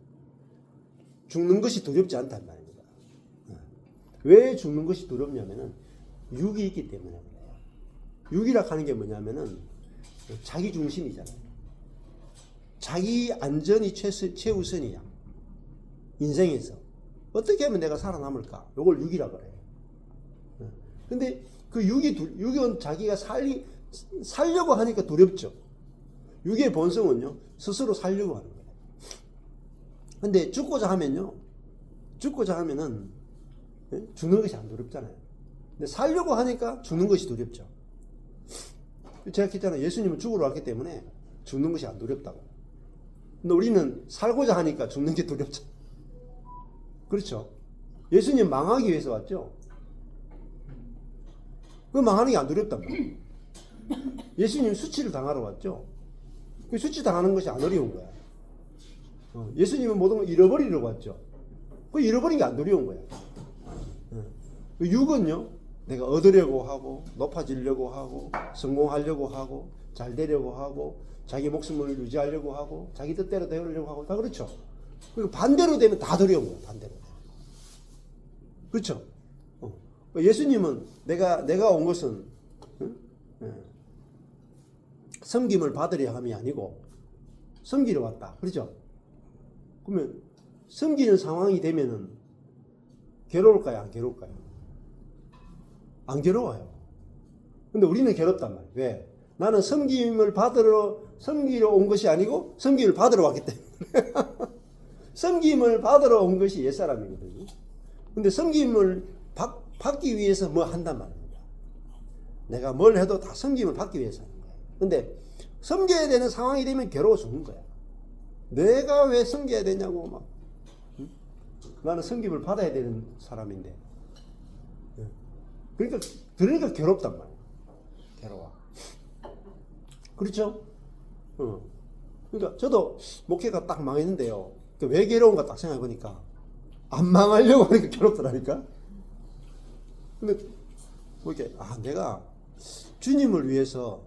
죽는 것이 두렵지 않단 말입니다. 왜 죽는 것이 두렵냐면은 육이 있기 때문에 그래요. 육이라 하는 게 뭐냐면은 자기 중심이잖아요. 자기 안전이 최우선이야. 인생에서. 어떻게 하면 내가 살아남을까? 이걸 육이라 그래요. 근데 그 육은 자기가 살려고 하니까 두렵죠. 육의 본성은요, 스스로 살려고 하는 거예요. 근데 죽고자 하면은, 죽는 것이 안 두렵잖아요. 근데 살려고 하니까 죽는 것이 두렵죠. 제가 했잖아요. 예수님은 죽으러 왔기 때문에 죽는 것이 안 두렵다고. 근데 우리는 살고자 하니까 죽는 게 두렵죠. 그렇죠. 예수님 망하기 위해서 왔죠. 그 망하는 게 안 두렵단 말이에요. 예수님 수치를 당하러 왔죠. 그 수치 당하는 것이 안 어려운 거야. 예수님은 모든 걸 잃어버리려고 왔죠. 그 잃어버린 게 안 두려운 거야. 그 육은요, 내가 얻으려고 하고, 높아지려고 하고, 성공하려고 하고, 잘 되려고 하고, 자기 목숨을 유지하려고 하고, 자기 뜻대로 되려고 하고, 다 그렇죠. 그리고 반대로 되면 다 두려운 거야, 반대로. 그렇죠. 예수님은 내가 온 것은 섬김을 받으려 함이 아니고 섬기러 왔다. 그렇죠? 그러면 섬기는 상황이 되면은 괴로울까요? 안 괴로울까요? 안 괴로워요. 근데 우리는 괴롭단 말이에요. 왜? 나는 섬기러 온 것이 아니고 섬김을 받으러 왔기 때문에. 섬김을 받으러 온 것이 옛사람이거든요. 근데 섬김을 받기 위해서 뭐 한단 말입니다. 내가 뭘 해도 다 섬김을 받기 위해서 하는 거야. 근데 섬겨야 되는 상황이 되면 괴로워 죽는 거야. 내가 왜 섬겨야 되냐고 막. 나는 섬김을 받아야 되는 사람인데. 그러니까 괴롭단 말이야. 괴로워. 그렇죠? 그러니까 저도 목회가 딱 망했는데요. 왜 괴로운가 딱 생각해 보니까 안 망하려고 하니까 괴롭더라니까. 근데 뭐 이렇게 내가 주님을 위해서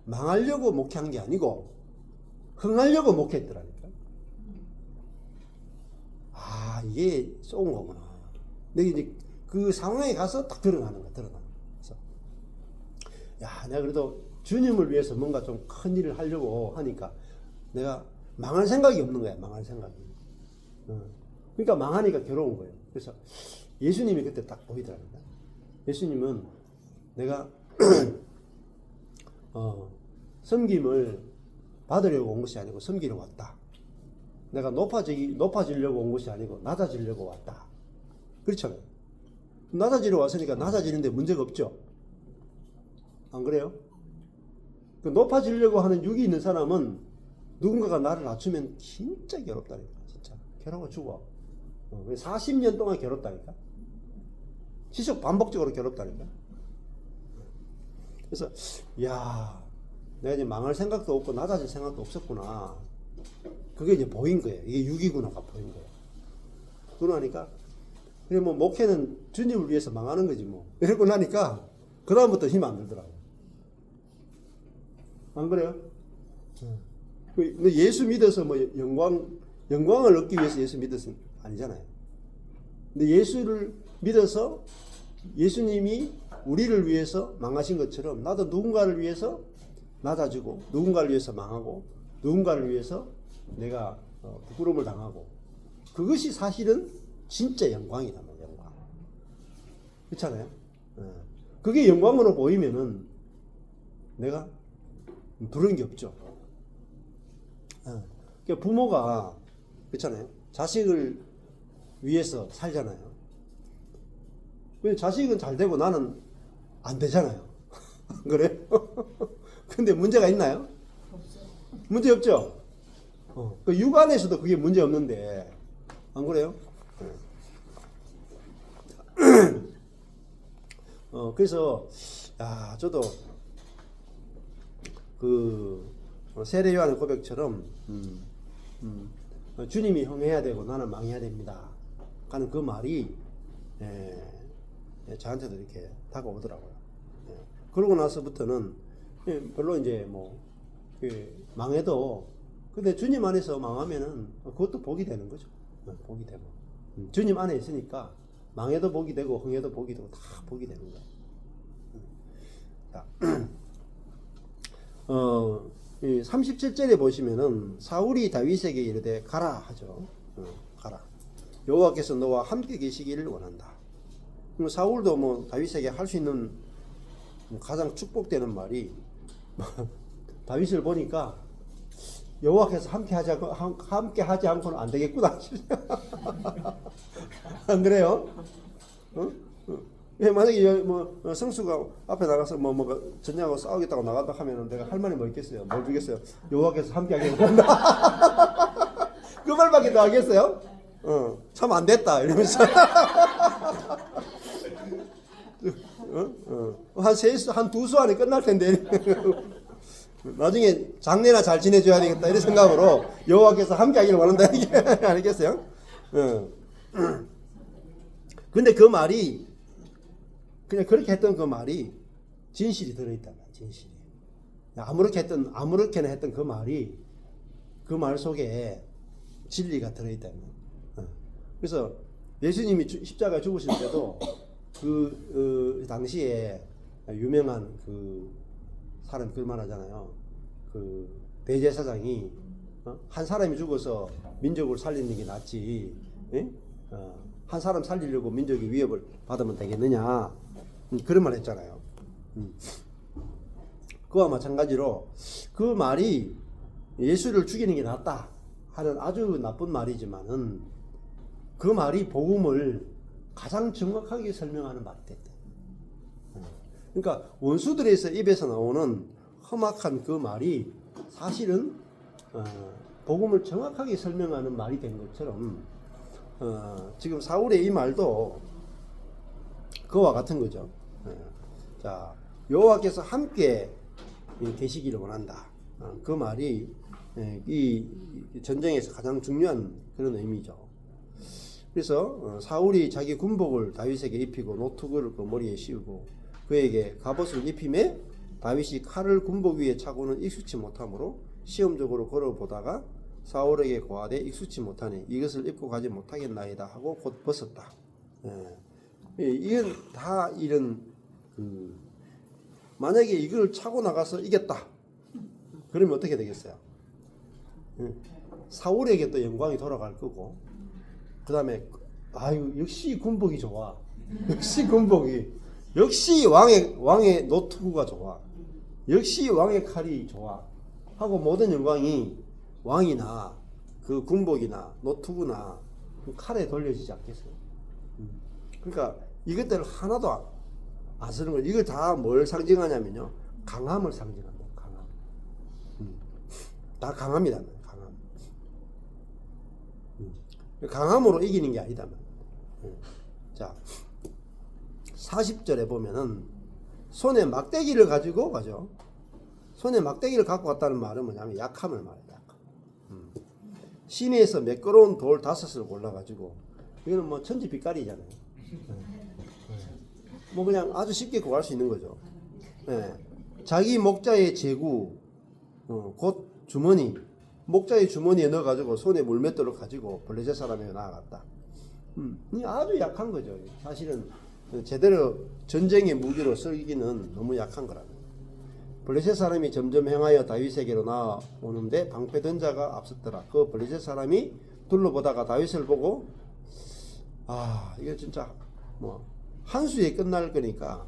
망하려고 목회한 게 아니고 흥하려고 목회했더라니까. 이게 쏘은 거구나. 근데 이제 그 상황에 가서 딱 드러나는 거야. 그래서 내가 그래도 주님을 위해서 뭔가 좀 큰 일을 하려고 하니까 내가 망할 생각이 없는 거야. 망할 생각이. 그러니까 망하니까 괴로운 거예요. 그래서 예수님이 그때 딱 보이더랍니다. 예수님은 내가 섬김을 받으려고 온 것이 아니고 섬기러 왔다. 내가 높아지려고 온 것이 아니고 낮아지려고 왔다. 그렇잖아요. 낮아지러 왔으니까 낮아지는데 문제가 없죠. 안 그래요? 높아지려고 하는 육이 있는 사람은 누군가가 나를 낮추면 진짜 괴롭다니까. 진짜 괴로워 죽어. 40년 동안 괴롭다니까. 지속 반복적으로 괴롭다니까. 그래서 내가 이제 망할 생각도 없고 낮아질 생각도 없었구나. 그게 이제 보인 거예요. 이게 육이구나가 보인 거예요. 그러니까 그래 뭐 목회는 주님을 위해서 망하는 거지 뭐. 이러고 나니까 그 다음부터 힘 안 들더라고. 안 그래요? 예수 믿어서 뭐 영광을 얻기 위해서 예수 믿었은 아니잖아요. 근데 예수를 믿어서 예수님이 우리를 위해서 망하신 것처럼 나도 누군가를 위해서 낮아지고 누군가를 위해서 망하고 누군가를 위해서 내가 부끄러움을 당하고 그것이 사실은 진짜 영광이다. 영광. 그렇잖아요. 그게 영광으로 보이면은 내가 부러운 게 없죠. 그러니까 부모가 그렇잖아요. 자식을 위해서 살잖아요. 근데 자식은 잘 되고 나는 안 되잖아요. 그래? 근데 문제가 있나요? 없어요. 문제 없죠. 그 육안에서도 그게 문제 없는데 안 그래요? 그래서 저도 그 세례 요한의 고백처럼 주님이 형해야 되고 나는 망해야 됩니다. 하는 그 말이 저한테도 이렇게 다가오더라고요. 그러고 나서부터는 별로 이제 뭐 망해도 근데 주님 안에서 망하면은 그것도 복이 되는 거죠. 복이 되고 주님 안에 있으니까 망해도 복이 되고 흥해도 복이 되고 다 복이 되는 거예요. 자, 37절에 보시면은 사울이 다윗에게 이르되 가라 하죠. 가라. 여호와께서 너와 함께 계시기를 원한다. 사울도 뭐 다윗에게 할 수 있는 가장 축복되는 말이 다윗을 보니까 여호와께서 함께 하지 않고는 안 되겠구나. 안 그래요? 만약에 뭐 성수가 앞에 나가서 뭐 전쟁하고 싸우겠다고 나간다 하면은 내가 할 말이 뭐 있겠어요? 뭘 주겠어요? 여호와께서 함께 하게 원한다. 그 말밖에 더 하겠어요? 참 안 됐다 이러면서 한 두 수 안에 끝날 텐데 나중에 장례나 잘 지내줘야 되겠다 이런 생각으로 여호와께서 함께 하기를 원한다 이게 아니겠어요? 근데 그 말이 그냥 그렇게 했던 그 말이 진실이 들어있단 말이야. 진실이 아무렇게나 했던 그 말이 그 말 속에 진리가 들어있다는 거예요. 그래서 예수님이 십자가에 죽으실 때도 그 당시에 유명한 그 사람 그말 하잖아요. 그 대제사장이 한 사람이 죽어서 민족을 살리는 게 낫지, 한 사람 살리려고 민족이 위협을 받으면 되겠느냐 그런 말 했잖아요. 그와 마찬가지로 그 말이 예수를 죽이는 게 낫다 하는 아주 나쁜 말이지만은 그 말이 복음을 가장 정확하게 설명하는 말이 됐대. 그러니까 원수들에서 입에서 나오는 험악한 그 말이 사실은 복음을 정확하게 설명하는 말이 된 것처럼 지금 사울의 이 말도 그와 같은 거죠. 자, 여호와께서 함께 계시기를 원한다. 그 말이 이 전쟁에서 가장 중요한 그런 의미죠. 그래서 사울이 자기 군복을 다윗에게 입히고 노투구를 그 머리에 씌우고 그에게 갑옷을 입힘에 다윗이 칼을 군복 위에 차고는 익숙치 못하므로 시험적으로 걸어보다가 사울에게 고하되 익숙치 못하니 이것을 입고 가지 못하겠나이다 하고 곧 벗었다. 이건 다 이런 만약에 이걸 차고 나가서 이겼다 그러면 어떻게 되겠어요? 사울에게 또 영광이 돌아갈 거고 그 다음에 역시 군복이 좋아. 역시 군복이 역시 왕의 노트구가 좋아. 역시 왕의 칼이 좋아 하고 모든 영광이 왕이나 그 군복이나 노트구나 그 칼에 돌려지지 않겠어요? 그러니까 이것들 하나도 안 쓰는 거예요. 이걸 다 뭘 상징하냐면요, 강함을 상징합니다. 강함. 다 강합니다. 강함. 강함으로 이기는 게 아니다. 자, 40절에 보면은 손에 막대기를 가지고 가죠. 손에 막대기를 갖고 왔다는 말은 뭐냐면 약함을 말해요. 약함. 시내에서 매끄러운 돌 5을 골라가지고 이거는 뭐 천지빛깔이잖아요. 뭐 그냥 아주 쉽게 구할 수 있는 거죠. 예. 자기 목자의 제구, 곧 주머니, 목자의 주머니에 넣어가지고 손에 물맷돌을 가지고 블레셋 사람에게 나아갔다. 이 아주 약한 거죠. 사실은 제대로 전쟁의 무기로 쓰기는 너무 약한 거라는 거예요. 블레셋 사람이 점점 행하여 다윗에게로 나아오는데 방패든 자가 앞섰더라. 그 블레셋 사람이 둘러보다가 다윗을 보고 이거 진짜 뭐 한 수에 끝날 거니까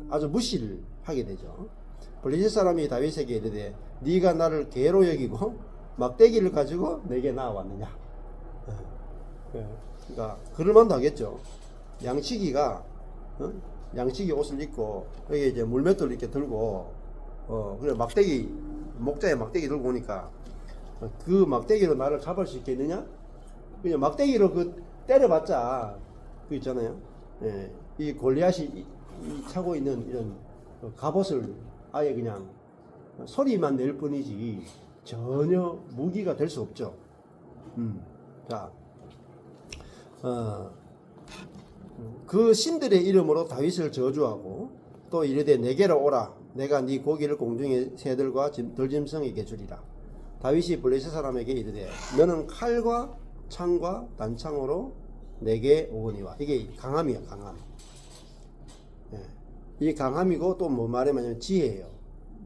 아주 무시를 하게 되죠. 블레셋 사람이 다윗에게 이르되 네가 나를 개로 여기고 막대기를 가지고 내게 나와왔느냐. 그러니까 그럴만도 하겠죠. 양치기가 양치기 옷을 입고 여기 이제 물맷돌 이렇게 들고 그래 막대기 목자에 막대기 들고 오니까 그 막대기로 나를 잡을 수 있겠느냐? 그냥 막대기로 그 때려봤자 그 있잖아요. 예, 이 골리앗이 차고 있는 이런 갑옷을 아예 그냥 소리만 낼 뿐이지 전혀 무기가 될 수 없죠. 자, 그 신들의 이름으로 다윗을 저주하고 또 이르되 내게로 오라. 내가 네 고기를 공중의 새들과 들짐승에게 주리라. 다윗이 블레셋 사람에게 이르되 너는 칼과 창과 단창으로 내게 오거니와. 이게 강함이야, 강함. 예. 이 강함이고 또 뭐 말하면 지혜예요.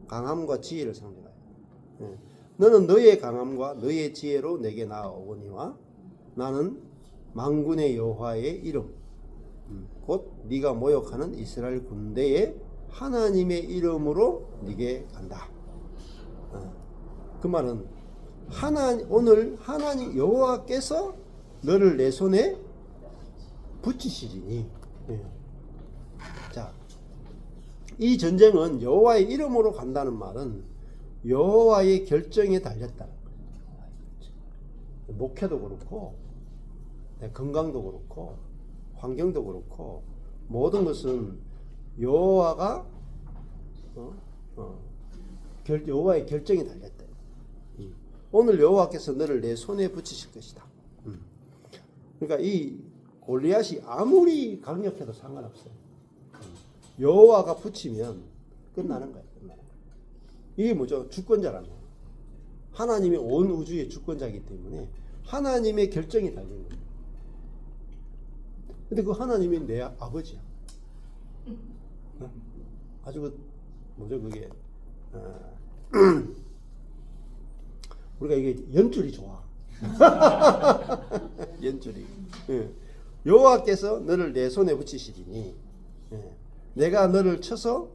강함과 지혜를 상징해요. 예. 너는 너의 강함과 너의 지혜로 내게 나아오거니와 나는 만군의 여호와의 이름 곧 네가 모욕하는 이스라엘 군대의 하나님의 이름으로 네게 간다. 그 말은 오늘 하나님 여호와께서 너를 내 손에 붙이시리니. 자, 이 전쟁은 여호와의 이름으로 간다는 말은 여호와의 결정에 달렸다는 거예요. 목회도 그렇고 건강도 그렇고 환경도 그렇고 모든 것은 여호와가 여호와의 결정에 달렸다. 오늘 여호와께서 너를 내 손에 붙이실 것이다. 그러니까 이 골리앗이 아무리 강력해도 상관없어요. 여호와가 붙이면 끝나는 거예요. 끝나는 거예요. 이게 뭐죠? 주권자라는 거예요. 하나님이 온 우주의 주권자이기 때문에 하나님의 결정이 달린 거예요. 근데 그 하나님이 내 아버지야. 아주 뭐죠 그게 우리가 이게 연줄이 좋아. 연줄이. 여호와께서 너를 내 손에 붙이시리니 내가 너를 쳐서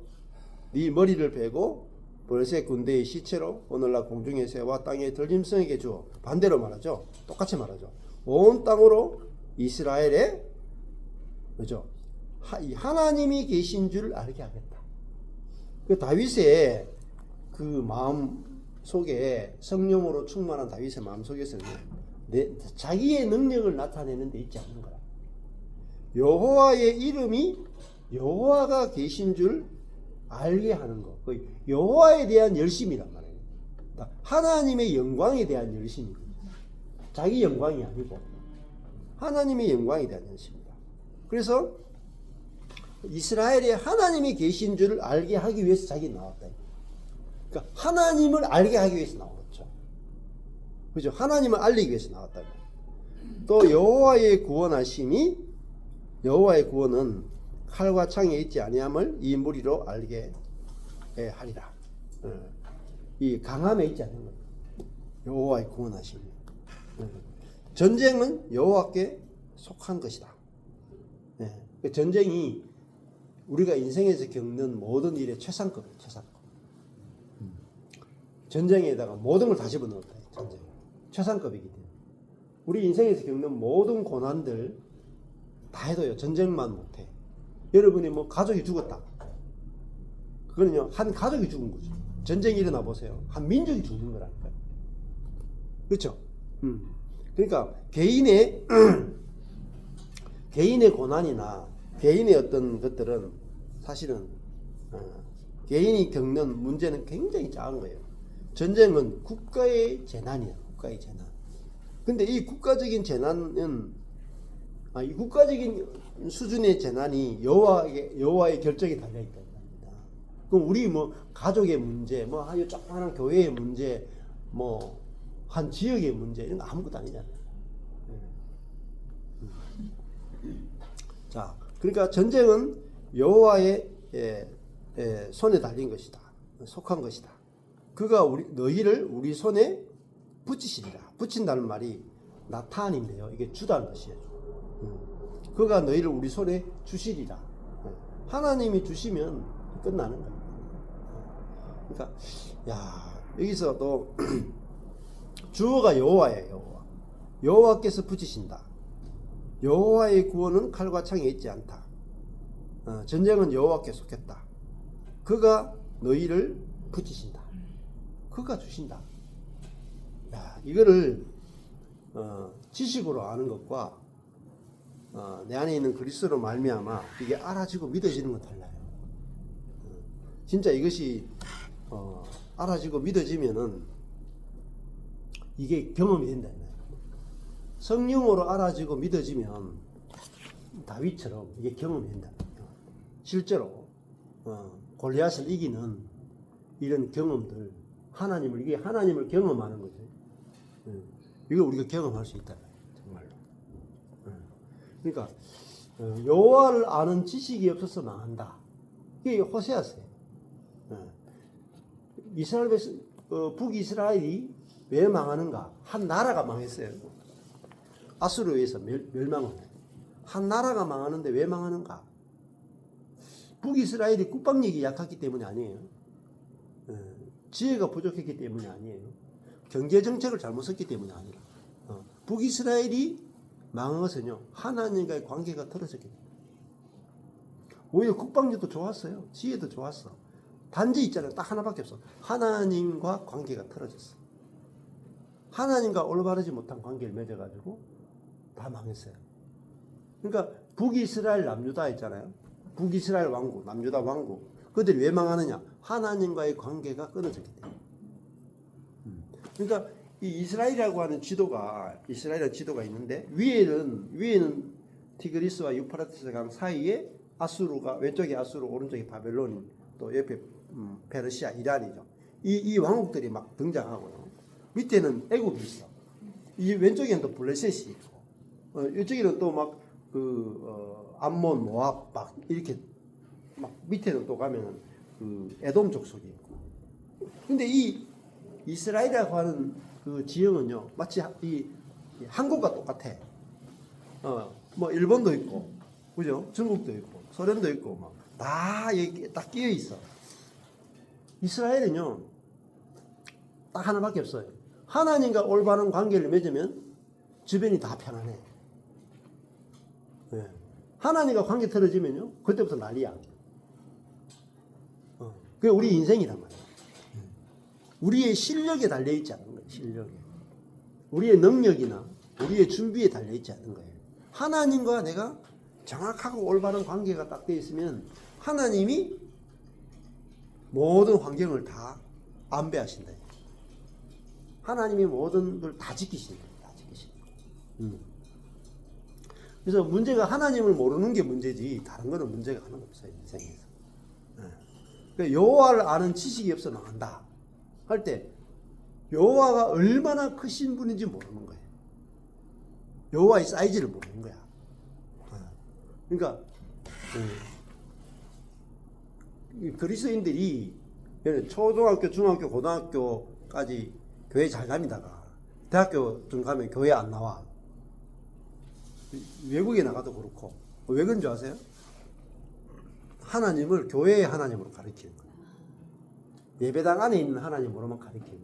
네 머리를 베고 블레셋 군대의 시체로 오늘날 공중의 새와 땅의 들짐승에게 주어. 반대로 말하죠. 똑같이 말하죠. 온 땅으로 이스라엘의 그죠? 하나님이 계신 줄 알게 하겠다. 그 다윗의 그 마음 속에 성령으로 충만한 다윗의 마음 속에서는 자기의 능력을 나타내는 데 있지 않는 거야. 여호와의 이름이 여호와가 계신 줄 알게 하는 거. 그 여호와에 대한 열심이란 말이에요. 하나님의 영광에 대한 열심이에요. 자기 영광이 아니고 하나님의 영광에 대한 열심입니다. 그래서 이스라엘에 하나님이 계신 줄을 알게 하기 위해서 자기는 나왔다. 그러니까 하나님을 알게 하기 위해서 나왔죠. 그죠? 하나님을 알리기 위해서 나왔다. 또 여호와의 구원하심이 여호와의 구원은 칼과 창에 있지 아니함을 이 무리로 알게 하리라. 이 강함에 있지 않는 거예요. 여호와의 구원하심이. 전쟁은 여호와께 속한 것이다. 전쟁이 우리가 인생에서 겪는 모든 일의 최상급이에요. 최상급. 전쟁에다가 모든 걸 다 집어넣었다. 전쟁. 최상급이기 때문에. 우리 인생에서 겪는 모든 고난들 다 해도요. 전쟁만 못해. 여러분이 뭐 가족이 죽었다. 그거는요. 한 가족이 죽은 거죠. 전쟁이 일어나 보세요. 한 민족이 죽는 거라니까요. 그렇죠? 그러니까 개인의 고난이나 개인의 어떤 것들은 사실은 개인이 겪는 문제는 굉장히 작은 거예요. 전쟁은 국가의 재난이에요. 국가의 재난. 근데 이 국가적인 재난은 이 국가적인 수준의 재난이 여호와의 결정에 달려 있다는 겁니다. 그럼 우리 뭐 가족의 문제, 뭐 아주 조그마한 교회의 문제, 뭐 한 지역의 문제 이런 거 아무것도 아니잖아요. 자, 그러니까 전쟁은 여호와의 손에 달린 것이다. 속한 것이다. 그가 너희를 우리 손에 붙이시리라. 붙인다는 말이 나타인데요. 이게 주다는 뜻이에요. 그가 너희를 우리 손에 주시리라. 하나님이 주시면 끝나는 거예요. 그러니까 여기서 또 주어가 여호와예요. 여호와께서 붙이신다. 여호와의 구원은 칼과 창에 있지 않다. 전쟁은 여호와께 속했다. 그가 너희를 붙이신다. 그가 주신다. 이거를 지식으로 아는 것과 내 안에 있는 그리스도로 말미암아 이게 알아지고 믿어지는 건 달라요. 진짜 이것이 알아지고 믿어지면은 이게 경험이 된다. 성령으로 알아지고 믿어지면 다윗처럼 이게 경험이 된다. 실제로 골리앗을 이기는 이런 경험들, 이게 하나님을 경험하는 거죠. 이걸 우리가 경험할 수 있다. 정말로. 그러니까 여호와를 아는 지식이 없어서 망한다. 이게 호세아서예요. 북이스라엘이 왜 망하는가? 한 나라가 망했어요. 아수르에 의해서 멸망을 해요. 한 나라가 망하는데 왜 망하는가? 북이스라엘이 국방력이 약했기 때문이 아니에요. 지혜가 부족했기 때문이 아니에요. 경제정책을 잘못 썼기 때문이 아니라 북이스라엘이 망한 것은요, 하나님과의 관계가 틀어졌기 때문에. 오히려 국방력도 좋았어요. 지혜도 좋았어. 단지 있잖아요. 딱 하나밖에 없어. 하나님과 관계가 틀어졌어. 하나님과 올바르지 못한 관계를 맺어가지고 다 망했어요. 그러니까 북이스라엘 남유다 있잖아요. 북이스라엘 왕국, 남유다 왕국. 그들이 왜 망하느냐? 하나님과의 관계가 끊어졌기 때문에. 그러니까 이 이스라엘이라고 하는 지도가 있는데 위에는 티그리스와 유프라테스 강 사이에 아수르가, 왼쪽에 아수르, 오른쪽에 바벨론인, 또 옆에 페르시아, 이란이죠. 이 왕국들이 막 등장하고요. 밑에는 애국이 있어. 이 왼쪽에는 또 블레셋이 있고, 이쪽에는 또 막 암몬, 모압 막 이렇게 막 밑에는 또 가면은 에돔 족속이 있고. 근데 이 이스라엘이라고 하는 그 지형은요, 마치 이 한국과 똑같아. 뭐 일본도 있고, 그죠? 중국도 있고, 소련도 있고, 막 다 여기 딱 끼어 있어. 이스라엘은요, 딱 하나밖에 없어요. 하나님과 올바른 관계를 맺으면 주변이 다 편안해. 네. 하나님과 관계 틀어지면요, 그때부터 난리야. 그게 우리 인생이란 말이야. 우리의 실력에 달려있지 않은 거예요. 실력에. 우리의 능력이나 우리의 준비에 달려있지 않은 거예요. 하나님과 내가 정확하고 올바른 관계가 딱 되어 있으면 하나님이 모든 환경을 다 안배하신다. 하나님이 모든 걸 다 지키신다. 다 지키신다. 그래서 문제가 하나님을 모르는 게 문제지 다른 거는 문제가 하나도 없어요. 인생에서. 그러니까 여호와를 아는 지식이 없어 망한다 할 때 여호와가 얼마나 크신 분인지 모르는 거예요. 여호와의 사이즈를 모르는 거야. 그러니까 그리스도인들이 초등학교, 중학교, 고등학교까지 교회 잘 다니다가 대학교 좀 가면 교회 안 나와. 외국에 나가도 그렇고. 왜 그런 줄 아세요? 하나님을 교회의 하나님으로 가리키는 거예요. 예배당 안에 있는 하나님으로만 가리키는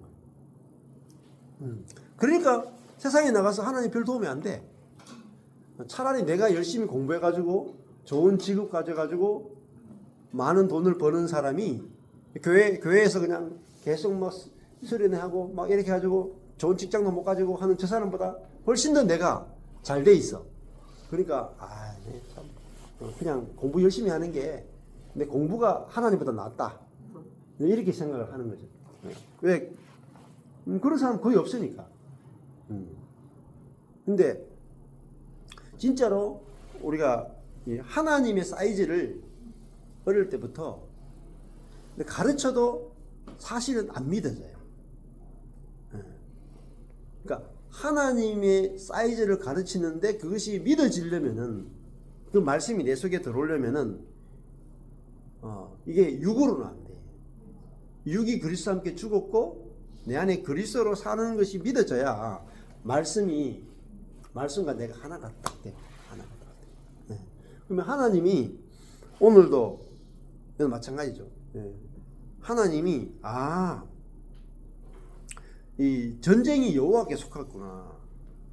거예요. 그러니까 세상에 나가서 하나님 별 도움이 안 돼. 차라리 내가 열심히 공부해가지고 좋은 직업 가져가지고 많은 돈을 버는 사람이 교회에서 그냥 계속 막 수련회하고 막 이렇게 해가지고 좋은 직장도 못 가지고 하는 저 사람보다 훨씬 더 내가 잘 돼 있어. 그러니까 그냥 공부 열심히 하는 게 내 공부가 하나님보다 낫다. 이렇게 생각을 하는 거죠. 왜? 그런 사람 거의 없으니까. 근데 진짜로 우리가 이 하나님의 사이즈를 어릴 때부터 가르쳐도 사실은 안 믿어져요. 그러니까 하나님의 사이즈를 가르치는데 그것이 믿어지려면은, 그 말씀이 내 속에 들어오려면은 이게 육으로는 안 돼. 육이 그리스도와 함께 죽었고 내 안에 그리스도로 사는 것이 믿어져야 말씀과 내가 하나가 딱 돼. 하나가 딱 돼. 네. 그러면 하나님이 오늘도 마찬가지죠. 네. 하나님이 이 전쟁이 여호와께 속했구나.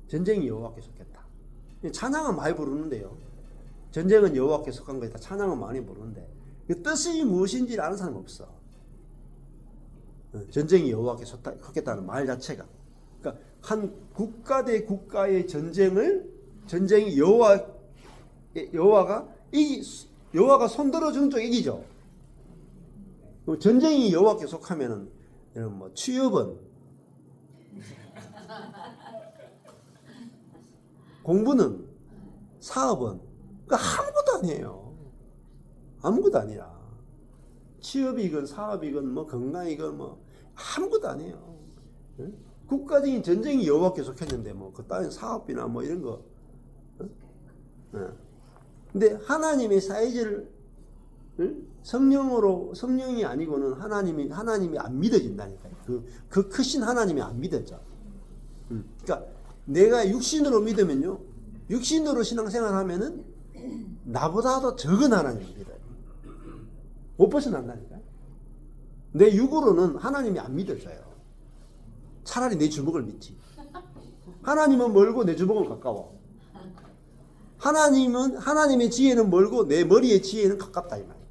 전쟁이 여호와께 속했다. 찬양은 많이 부르는데요. 전쟁은 여호와께 속한 것이다. 찬양은 많이 부르는데 그 뜻이 무엇인지 아는 사람 없어. 전쟁이 여호와께 속했다는 말 자체가. 그러니까 한 국가 대 국가의 전쟁이 여호와가 손들어 주는 쪽 이기죠. 전쟁이 여호와께 속하면은 뭐 취업은, 공부는, 사업은 아무것도 아니에요. 아무것도 아니라 취업이건 사업이건 뭐 건강이건 뭐 아무것도 아니에요. 국가적인 전쟁이 여호와께 속했는데 뭐 그따윈 사업이나 뭐 이런 거. 근데 하나님의 사이즈를 성령이 아니고는 하나님이 안 믿어진다니까요. 그 크신 하나님이 안 믿어져. 그러니까 내가 육신으로 믿으면요, 육신으로 신앙생활 하면은 나보다도 적은 하나님을 믿어요. 못 벗어난다니까. 내 육으로는 하나님이 안 믿어져요. 차라리 내 주먹을 믿지. 하나님은 멀고 내 주먹은 가까워. 하나님의 지혜는 멀고 내 머리의 지혜는 가깝다 이 말이에요.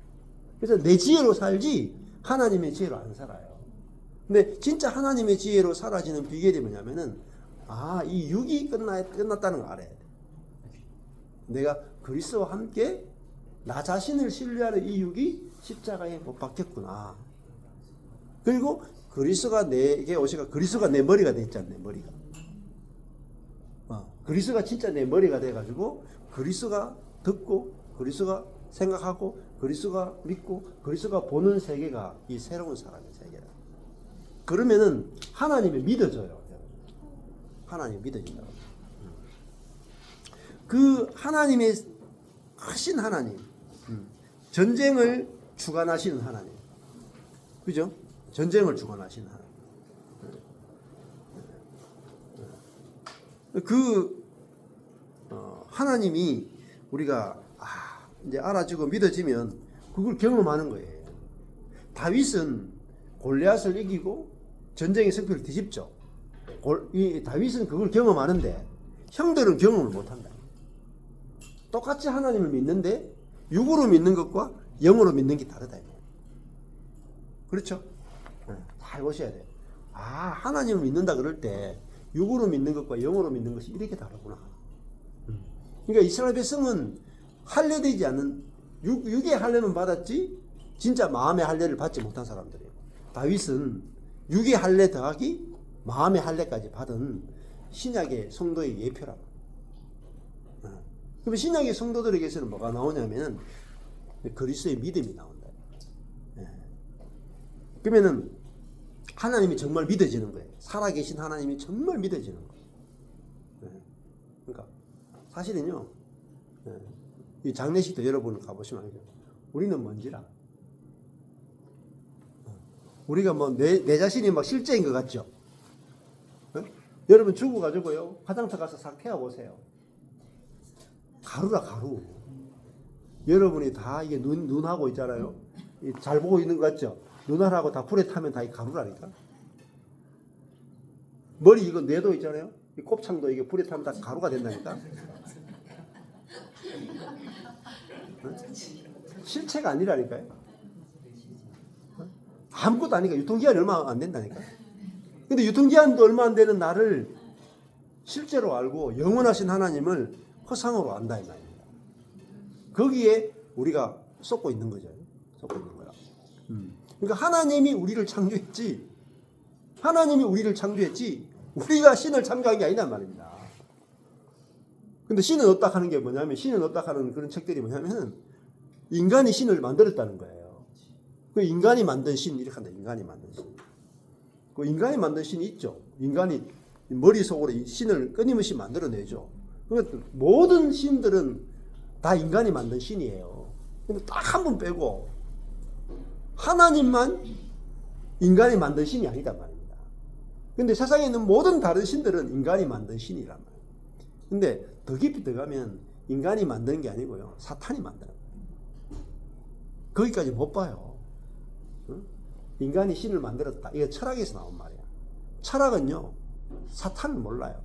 그래서 내 지혜로 살지 하나님의 지혜로 안 살아요. 근데 진짜 하나님의 지혜로 사라지는 비결이 뭐냐면은 이 육이 끝났다는 걸 알아야 돼. 내가 그리스도와 함께 나 자신을 신뢰하는 이 육이 십자가에 못 박혔구나. 그리고 그리스도가 내게 오시가 그리스도가 내 머리가 됐잖아. 내 머리가. 그리스도가 진짜 내 머리가 돼가지고 그리스도가 듣고 그리스도가 생각하고 그리스도가 믿고 그리스도가 보는 세계가 이 새로운 사람의 세계다. 그러면은 하나님이 믿어져요. 하나님이 믿어진다고. 그 하나님의 크신 하나님, 전쟁을 주관하시는 하나님, 그죠? 전쟁을 주관하시는 하나님. 하나님이 우리가 이제 알아지고 믿어지면 그걸 경험하는 거예요. 다윗은 골리앗을 이기고 전쟁의 승패를 뒤집죠. 다윗은 그걸 경험하는데 형들은 경험을 못한다. 똑같이 하나님을 믿는데 육으로 믿는 것과 영으로 믿는 게 다르다. 그렇죠? 잘 보셔야 돼요. 하나님을 믿는다 그럴 때 육으로 믿는 것과 영으로 믿는 것이 이렇게 다르구나. 그러니까 이스라엘 백성은 할례되지 않는 육의 할례는 받았지 진짜 마음의 할례를 받지 못한 사람들이에요. 다윗은 육의 할례 더하기 마음의 할례까지 받은 신약의 성도의 예표라고. 그럼 신약의 성도들에게서는 뭐가 나오냐면은 그리스도의 믿음이 나온다. 그러면은 하나님이 정말 믿어지는 거예요. 살아계신 하나님이 정말 믿어지는 거예요. 그러니까 사실은요, 이 장례식도 여러분 가보시면 알죠. 우리는 뭔지라. 우리가 뭐 내 자신이 막 실제인 것 같죠. 여러분 죽어가지고요 화장터 가서 싹 태워보세요. 가루라 가루. 여러분이 다 이게 눈하고 있잖아요. 잘 보고 있는 것 같죠. 눈알하고 다 불에 타면 다 이 가루라니까. 머리 이거 뇌도 있잖아요. 이 곱창도 이게 불에 타면 다 가루가 된다니까. 실체가 아니라니까요. 아무것도 아니까. 유통기한이 얼마 안 된다니까. 근데 유통기한도 얼마 안 되는 나를 실제로 알고 영원하신 하나님을 허상으로 안다 이 말입니다. 거기에 우리가 쏟고 있는 거죠. 쏟고 있는 거야. 그러니까 하나님이 우리를 창조했지. 하나님이 우리를 창조했지. 우리가 신을 창조한 게 아니란 말입니다. 근데 신은 없다 하는 게 뭐냐면, 신은 없다 하는 그런 책들이 뭐냐면 인간이 신을 만들었다는 거예요. 그 인간이 만든 신 이렇게 한다. 인간이 만든 신. 그 인간이 만든 신이 있죠. 인간이 머릿속으로 이 신을 끊임없이 만들어내죠. 그러니까 모든 신들은 다 인간이 만든 신이에요. 근데 딱 한 분 빼고 하나님만 인간이 만든 신이 아니단 말입니다. 근데 세상에 있는 모든 다른 신들은 인간이 만든 신이란 말이에요. 근데 더 깊이 들어가면 인간이 만드는 게 아니고요. 사탄이 만드는 거예요. 거기까지 못 봐요. 응? 인간이 신을 만들었다. 이게 철학에서 나온 말이야. 철학은요, 사탄을 몰라요.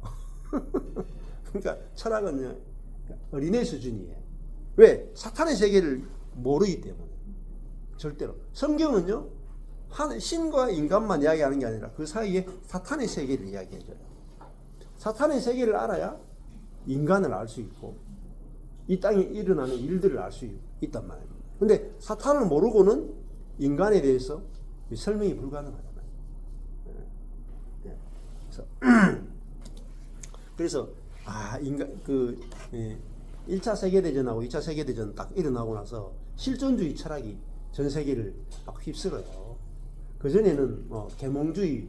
그러니까 철학은요, 어린애 수준이에요. 왜? 사탄의 세계를 모르기 때문에. 절대로. 성경은요, 신과 인간만 이야기하는 게 아니라 그 사이에 사탄의 세계를 이야기해줘요. 사탄의 세계를 알아야 인간을 알 수 있고 이 땅에 일어나는 일들을 알 수 있단 말입니다. 근데 사탄을 모르고는 인간에 대해서 설명이 불가능하단 말이에요. 그래서 인간 1차 세계대전하고 2차 세계대전 딱 일어나고 나서 실존주의 철학이 전 세계를 막 휩쓸어요. 그전에는 계몽주의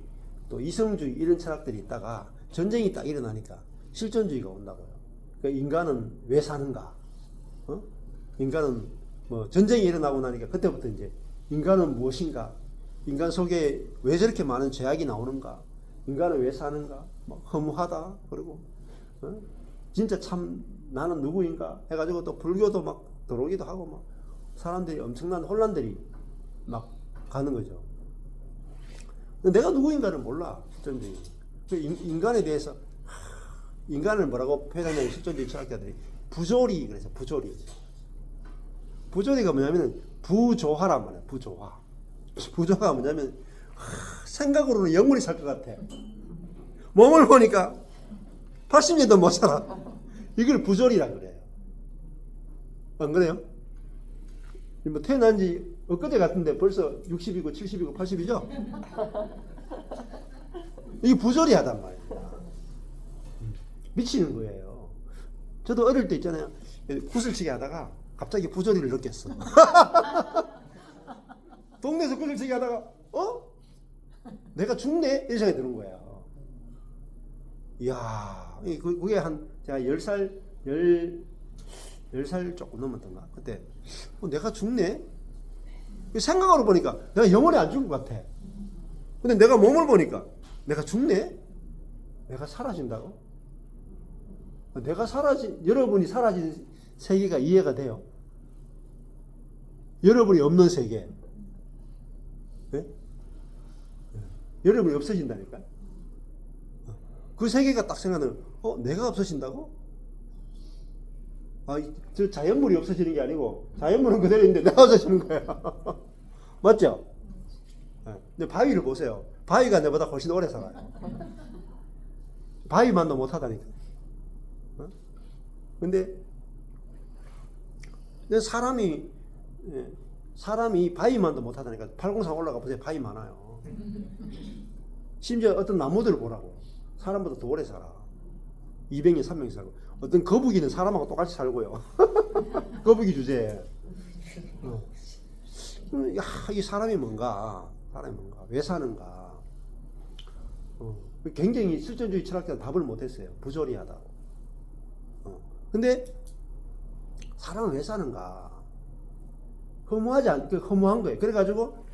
또 이성주의 이런 철학들이 있다가 전쟁이 딱 일어나니까 실존주의가 온다고요. 그러니까 인간은 왜 사는가? 인간은 전쟁이 일어나고 나니까 그때부터 이제 인간은 무엇인가? 인간 속에 왜 저렇게 많은 죄악이 나오는가? 인간은 왜 사는가? 허무하다. 그리고 진짜 참 나는 누구인가? 해가지고 또 불교도 막 들어오기도 하고 막 사람들이 엄청난 혼란들이 막 가는 거죠. 내가 누구인가를 몰라. 실존주의. 인간에 대해서 인간을 뭐라고 표현하냐면 실존주의 철학자들이 부조리 그래서 부조리. 부조리가 뭐냐면 부조화란 말이야. 부조화. 부조화가 뭐냐면 생각으로는 영원히 살 것 같아. 몸을 보니까 80년도 못 살아. 이걸 부조리라 그래요. 안 그래요? 태어난 지 엊그제 같은데 벌써 60이고 70이고 80이죠? 이게 부조리하단 말이야. 미치는 거예요. 저도 어릴 때 있잖아요. 구슬치기 하다가 갑자기 부조리를 느꼈어. 동네에서 구슬치기 하다가 내가 죽네? 이런 생각이 드는 거야. 이야, 그게 제가 10살 조금 넘었던가. 그때 내가 죽네? 생각으로 보니까 내가 영원히 안 죽을 것 같아. 근데 내가 몸을 보니까 내가 죽네? 내가 사라진다고? 여러분이 사라진 세계가 이해가 돼요? 여러분이 없는 세계. 네? 여러분이 없어진다니까? 그 세계가 딱 생각하면, 내가 없어진다고? 저 자연물이 없어지는 게 아니고, 자연물은 그대로 있는데 내가 없어지는 거야. 맞죠? 근데 바위를 보세요. 바위가 내보다 훨씬 오래 살아요. 바위만도 못하다니까. 근데 사람이 바위만도 못하다니까. 803 올라가 보세요. 바위 많아요. 심지어 어떤 나무들을 보라고. 사람보다 더 오래 살아. 200년, 300년 살고. 어떤 거북이는 사람하고 똑같이 살고요. 거북이 주제에. 이 사람이 뭔가? 왜 사는가? 굉장히 실존주의 철학자는 답을 못했어요. 부조리하다고. 근데 사람은 왜 사는가? 허무한 거예요. 그래가지고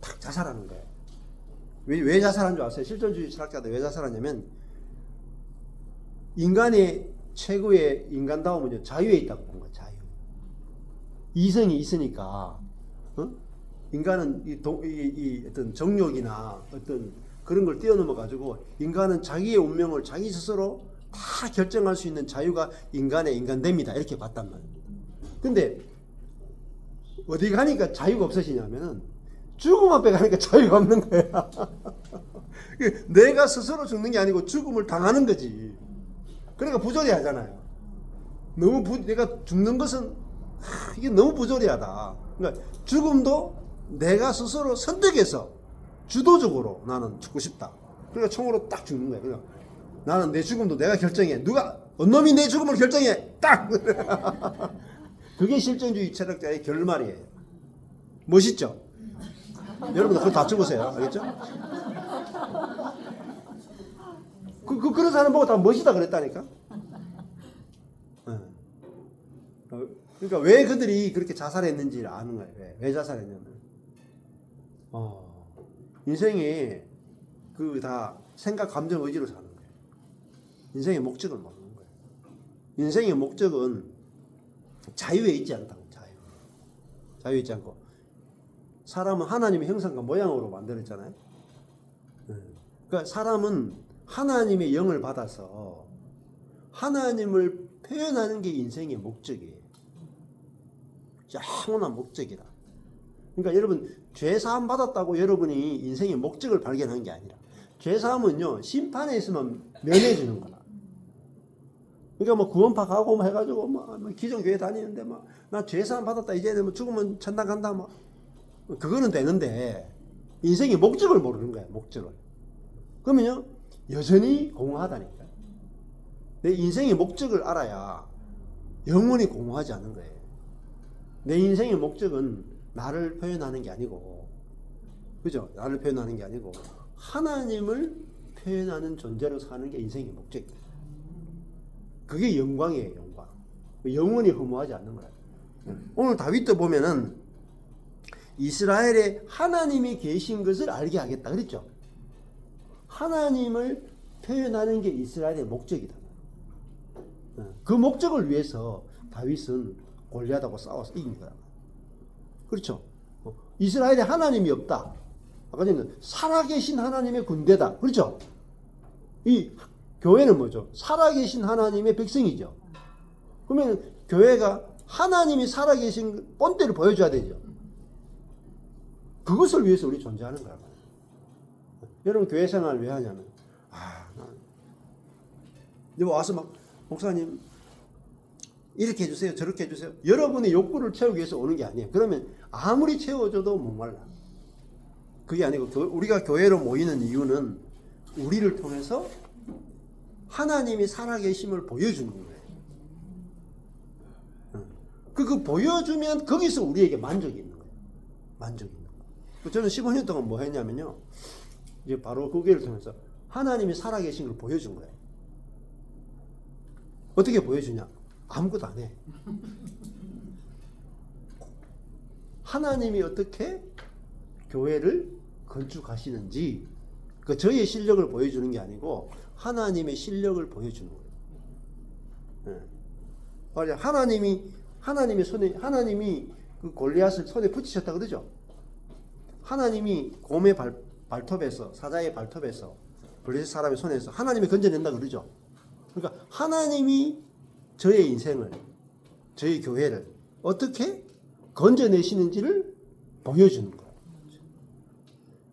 탁 자살하는 거예요. 왜 자살한 줄 아세요? 실존주의 철학자들 왜 자살하냐면 인간의 최고의 인간다움은 자유에 있다고 본 거예요. 자유. 이성이 있으니까 인간은 이 어떤 정욕이나 어떤 그런 걸 뛰어넘어 가지고 인간은 자기의 운명을 자기 스스로 다 결정할 수 있는 자유가 인간의 인간됨이다 이렇게 봤단 말입니다. 근데 어디 가니까 자유가 없어지냐면은 죽음 앞에 가니까 자유가 없는 거야. 내가 스스로 죽는 게 아니고 죽음을 당하는 거지. 그러니까 부조리하잖아요. 내가 죽는 것은 이게 너무 부조리하다. 그러니까 죽음도 내가 스스로 선택해서 주도적으로 나는 죽고 싶다. 그러니까 총으로 딱 죽는 거야. 그러니까 나는 내 죽음도 내가 결정해. 누가 언놈이 내 죽음을 결정해. 딱. 그게 실존주의 철학자의 결말이에요. 멋있죠? 여러분들 그거 다 적으세요. 알겠죠? 그런 사람 보고 다 멋있다 그랬다니까. 그러니까 왜 그들이 그렇게 자살했는지를 아는 거예요. 왜 자살했냐면 인생이 그 다 생각, 감정, 의지로 사는 거예요. 인생의 목적을 모르는 거예요. 인생의 목적은 자유에 있지 않다고. 자유에 있지 않고 사람은 하나님의 형상과 모양으로 만들었잖아요. 그러니까 사람은 하나님의 영을 받아서 하나님을 표현하는 게 인생의 목적이에요. 영원한 목적이라. 그러니까 여러분 죄 사함 받았다고 여러분이 인생의 목적을 발견한 게 아니라 죄 사함은요 심판에 있으면 면해주는 거라. 그러니까 뭐 구원파 가고 뭐 해가지고 뭐 기존교회 다니는데 뭐 나 죄 사함 받았다 이제 뭐 죽으면 천당 간다 뭐 그거는 되는데 인생의 목적을 모르는 거야. 목적을. 그러면요 여전히 공허하다니까. 내 인생의 목적을 알아야 영원히 공허하지 않은 거예요. 내 인생의 목적은 나를 표현하는 게 아니고, 그죠? 나를 표현하는 게 아니고 하나님을 표현하는 존재로 사는 게 인생의 목적이에요. 그게 영광이에요. 영광. 영원히 허무하지 않는 거예요. 오늘 다윗도 보면은 이스라엘에 하나님이 계신 것을 알게 하겠다 그랬죠. 하나님을 표현하는 게 이스라엘의 목적이다. 그 목적을 위해서 다윗은 골리앗하고 싸워서 이긴 거야. 그렇죠. 이스라엘에 하나님이 없다. 아까 전에 살아계신 하나님의 군대다. 그렇죠. 이 교회는 뭐죠? 살아계신 하나님의 백성이죠. 그러면 교회가 하나님이 살아계신 본때를 보여줘야 되죠. 그것을 위해서 우리 존재하는 거야. 여러분 교회 생활을 왜 하냐면 난 와서 막 목사님 이렇게 해주세요 저렇게 해주세요 여러분의 욕구를 채우기 위해서 오는 게 아니에요. 그러면 아무리 채워줘도 목말라. 그게 아니고 우리가 교회로 모이는 이유는 우리를 통해서 하나님이 살아계심을 보여주는 거예요. 그 보여주면 거기서 우리에게 만족이 있는 거예요. 만족이 있는 거예요. 저는 15년 동안 뭐 했냐면요 이제 바로 그 교회를 통해서 하나님이 살아계신 걸 보여준 거예요. 어떻게 보여주냐? 아무것도 안 해. 하나님이 어떻게 교회를 건축하시는지 그 저희의 실력을 보여주는 게 아니고 하나님의 실력을 보여주는 거예요. 하나님이 그 골리앗을 손에 붙이셨다 그러죠. 하나님이 곰의 발톱에서 사자의 발톱에서 블레셋 사람의 손에서 하나님이 건져낸다 그러죠. 그러니까 하나님이 저의 인생을 저희 교회를 어떻게 건져내시는지를 보여주는 거예요.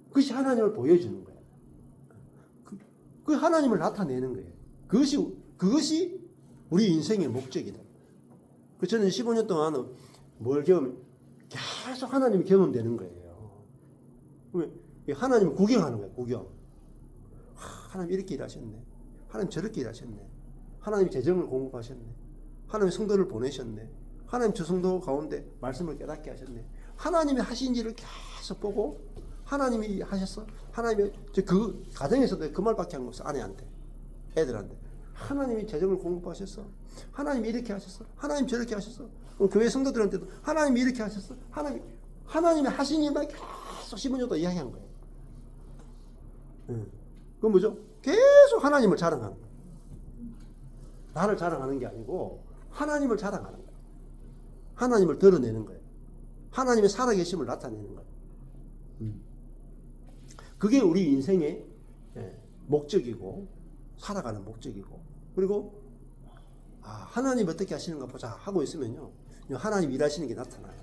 그것이 하나님을 보여주는 거예요. 그 하나님을 나타내는 거예요. 그것이 우리 인생의 목적이다. 저는 15년 동안 뭘 계속 하나님이 경험되는 거예요. 하나님을 구경하는 거예요. 구경. 하나님 이렇게 일하셨네. 하나님 저렇게 일하셨네. 하나님이 재정을 공급하셨네. 하나님이 성도를 보내셨네. 하나님 저 성도 가운데 말씀을 깨닫게 하셨네. 하나님이 하신 일을 계속 보고 하나님이 하셨어. 하나님이 그 가정에서도 그 말밖에 한 거 없어. 아내한테, 애들한테. 하나님이 재정을 공급하셨어. 하나님이 이렇게 하셨어. 하나님 저렇게 하셨어. 교회 성도들한테도 하나님이 이렇게 하셨어. 하나님이 하신 일만 계속 15년 동안 이야기한 거예요. 그건 뭐죠? 계속 하나님을 자랑하는 거예요. 나를 자랑하는 게 아니고 하나님을 자랑하는 거예요. 하나님을 드러내는 거예요. 하나님의 살아계심을 나타내는 거예요. 그게 우리 인생의 목적이고 살아가는 목적이고 그리고 하나님 어떻게 하시는가 보자 하고 있으면요 하나님 일하시는 게 나타나요.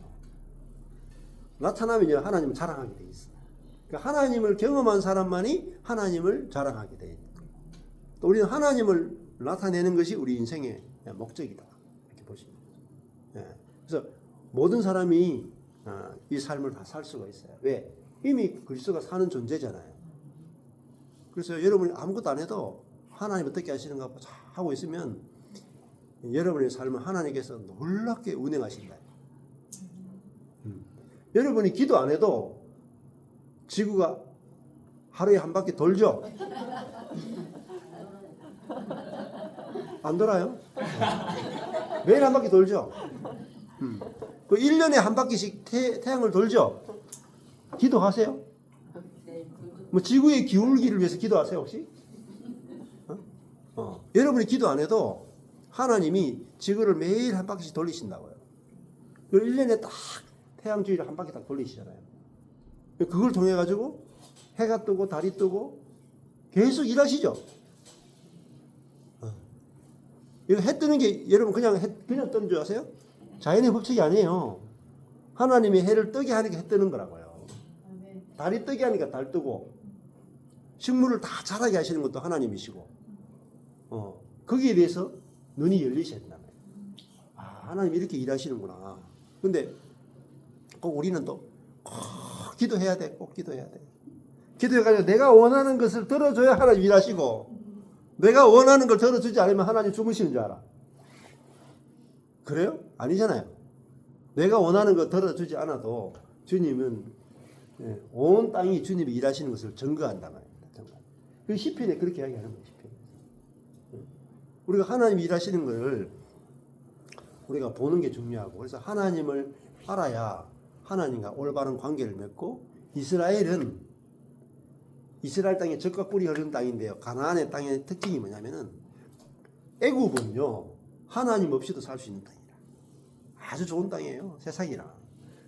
나타나면요 하나님을 자랑하게 돼 있어요. 그러니까 하나님을 경험한 사람만이 하나님을 자랑하게 돼 있고 또 우리는 하나님을 나타내는 것이 우리 인생의 목적이다 이렇게 보시면 돼요. 그래서 모든 사람이 이 삶을 다 살 수가 있어요. 왜? 이미 그리스도가 사는 존재잖아요. 그래서 여러분이 아무것도 안 해도 하나님 어떻게 하시는가 하고 있으면 여러분의 삶을 하나님께서 놀랍게 운행하신다. 여러분이 기도 안 해도 지구가 하루에 한 바퀴 돌죠? 안 돌아요? 매일 한 바퀴 돌죠? 그 1년에 한 바퀴씩 태양을 돌죠? 기도하세요? 뭐 지구의 기울기를 위해서 기도하세요 혹시? 여러분이 기도 안 해도 하나님이 지구를 매일 한 바퀴씩 돌리신다고요. 그 1년에 딱 태양 주위를 한 바퀴 딱 돌리시잖아요. 그걸 통해 가지고 해가 뜨고 달이 뜨고 계속 일하시죠. 이거 해 뜨는 게 여러분 그냥 뜨는 줄 아세요? 자연의 법칙이 아니에요. 하나님이 해를 뜨게 하니까 해 뜨는 거라고요. 달이 뜨게 하니까 달 뜨고 식물을 다 자라게 하시는 것도 하나님이시고 거기에 대해서 눈이 열리셔야 된다. 하나님이 이렇게 일하시는구나. 근데 꼭 우리는 또 꼭 기도해야 돼. 꼭 기도해야 돼. 기도해가지고 내가 원하는 것을 들어줘야 하나님 일하시고 내가 원하는 걸 들어주지 않으면 하나님 주무시는 줄 알아. 그래요? 아니잖아요. 내가 원하는 거 들어주지 않아도 주님은 온 땅이 주님이 일하시는 것을 증거한단 말입니다. 그 시편에 그렇게 이야기하는 거예요. 시편에. 우리가 하나님 일하시는 걸 우리가 보는 게 중요하고 그래서 하나님을 알아야 하나님과 올바른 관계를 맺고 이스라엘 땅에 젖과 꿀이 흐르는 땅인데요. 가나안의 땅의 특징이 뭐냐면은 애굽은요 하나님 없이도 살 수 있는 땅이라 아주 좋은 땅이에요. 세상이라.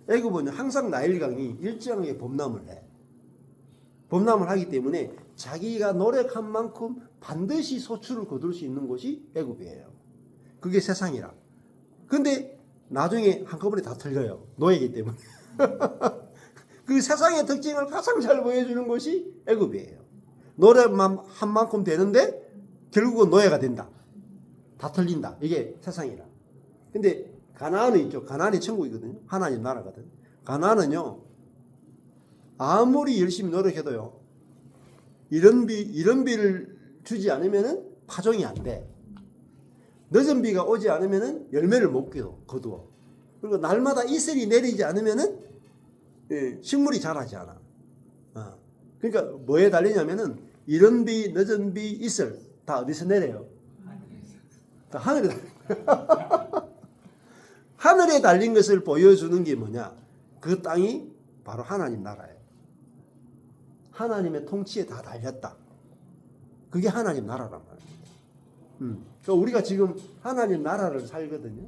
애굽은 항상 나일강이 일정하게 범람을 해. 범람을 하기 때문에 자기가 노력한 만큼 반드시 소출을 거둘 수 있는 곳이 애굽이에요. 그게 세상이라. 근데 나중에 한꺼번에 다 틀려요. 노예이기 때문에. 그 세상의 특징을 가장 잘 보여주는 곳이 애굽이에요. 노력만 한 만큼 되는데 결국은 노예가 된다. 다 틀린다. 이게 세상이라. 근데 가나안은 있죠. 가나안이 천국이거든요. 하나님 나라거든. 가나안은요. 아무리 열심히 노력해도요. 이런 비를 주지 않으면은 파종이 안 돼. 늦은 비가 오지 않으면은 열매를 못 거두어. 그리고 날마다 이슬이 내리지 않으면은 식물이 자라지 않아. 그러니까 뭐에 달리냐면은 이른 비, 늦은 비, 이슬 다 어디서 내려요? 다 하늘에 달려. 하늘에 달린 것을 보여주는 게 뭐냐? 그 땅이 바로 하나님 나라예요. 하나님의 통치에 다 달렸다. 그게 하나님 나라란 말이에요. 그러니까 우리가 지금 하나님 나라를 살거든요.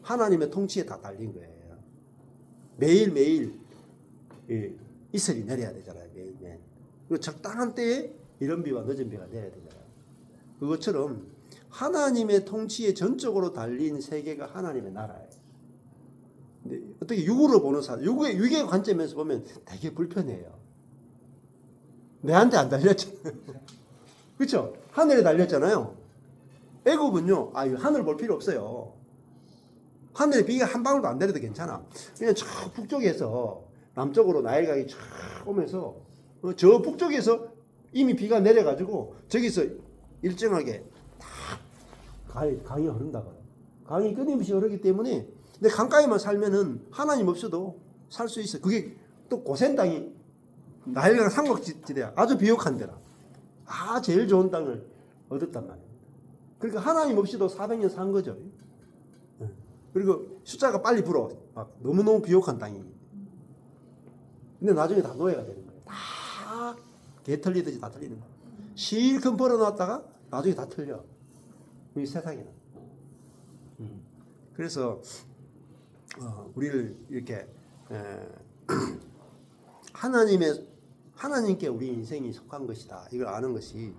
하나님의 통치에 다 달린 거예요. 매일매일 이슬이 내려야 되잖아요. 매일매일. 그리고 적당한 때에 이른 비와 늦은 비가 내려야 되잖아요. 그것처럼 하나님의 통치에 전적으로 달린 세계가 하나님의 나라예요. 근데 어떻게 육으로 보는 사람, 육의 관점에서 보면 되게 불편해요. 내한테 안 달렸잖아요. 그렇죠? 하늘에 달렸잖아요. 애굽은요, 하늘 볼 필요 없어요. 하늘에 비가 한 방울도 안 내려도 괜찮아. 그냥 저 북쪽에서 남쪽으로 나일강이 쫙 오면서 저 북쪽에서 이미 비가 내려가지고 저기서 일정하게 다 강이 흐른다고요. 강이 끊임없이 흐르기 때문에 근데 강가에만 살면은 하나님 없어도 살 수 있어. 그게 또 고센 땅이 나일강 삼각지대야. 아주 비옥한 데라. 제일 좋은 땅을 얻었단 말이에요. 그러니까 하나님 없이도 400년 산 거죠. 그리고 숫자가 빨리 불어. 막 너무너무 비옥한 땅이. 근데 나중에 다 노예가 되는 거예요. 다 개 털리듯이 다 털리는 거예요. 실컷 벌어놨다가 나중에 다 털려. 이 세상에는. 그래서 우리를 이렇게 하나님께 우리 인생이 속한 것이다. 이걸 아는 것이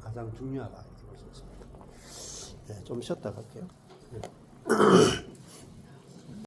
가장 중요하다. 이렇게 볼 수 있습니다. 좀 쉬었다 갈게요.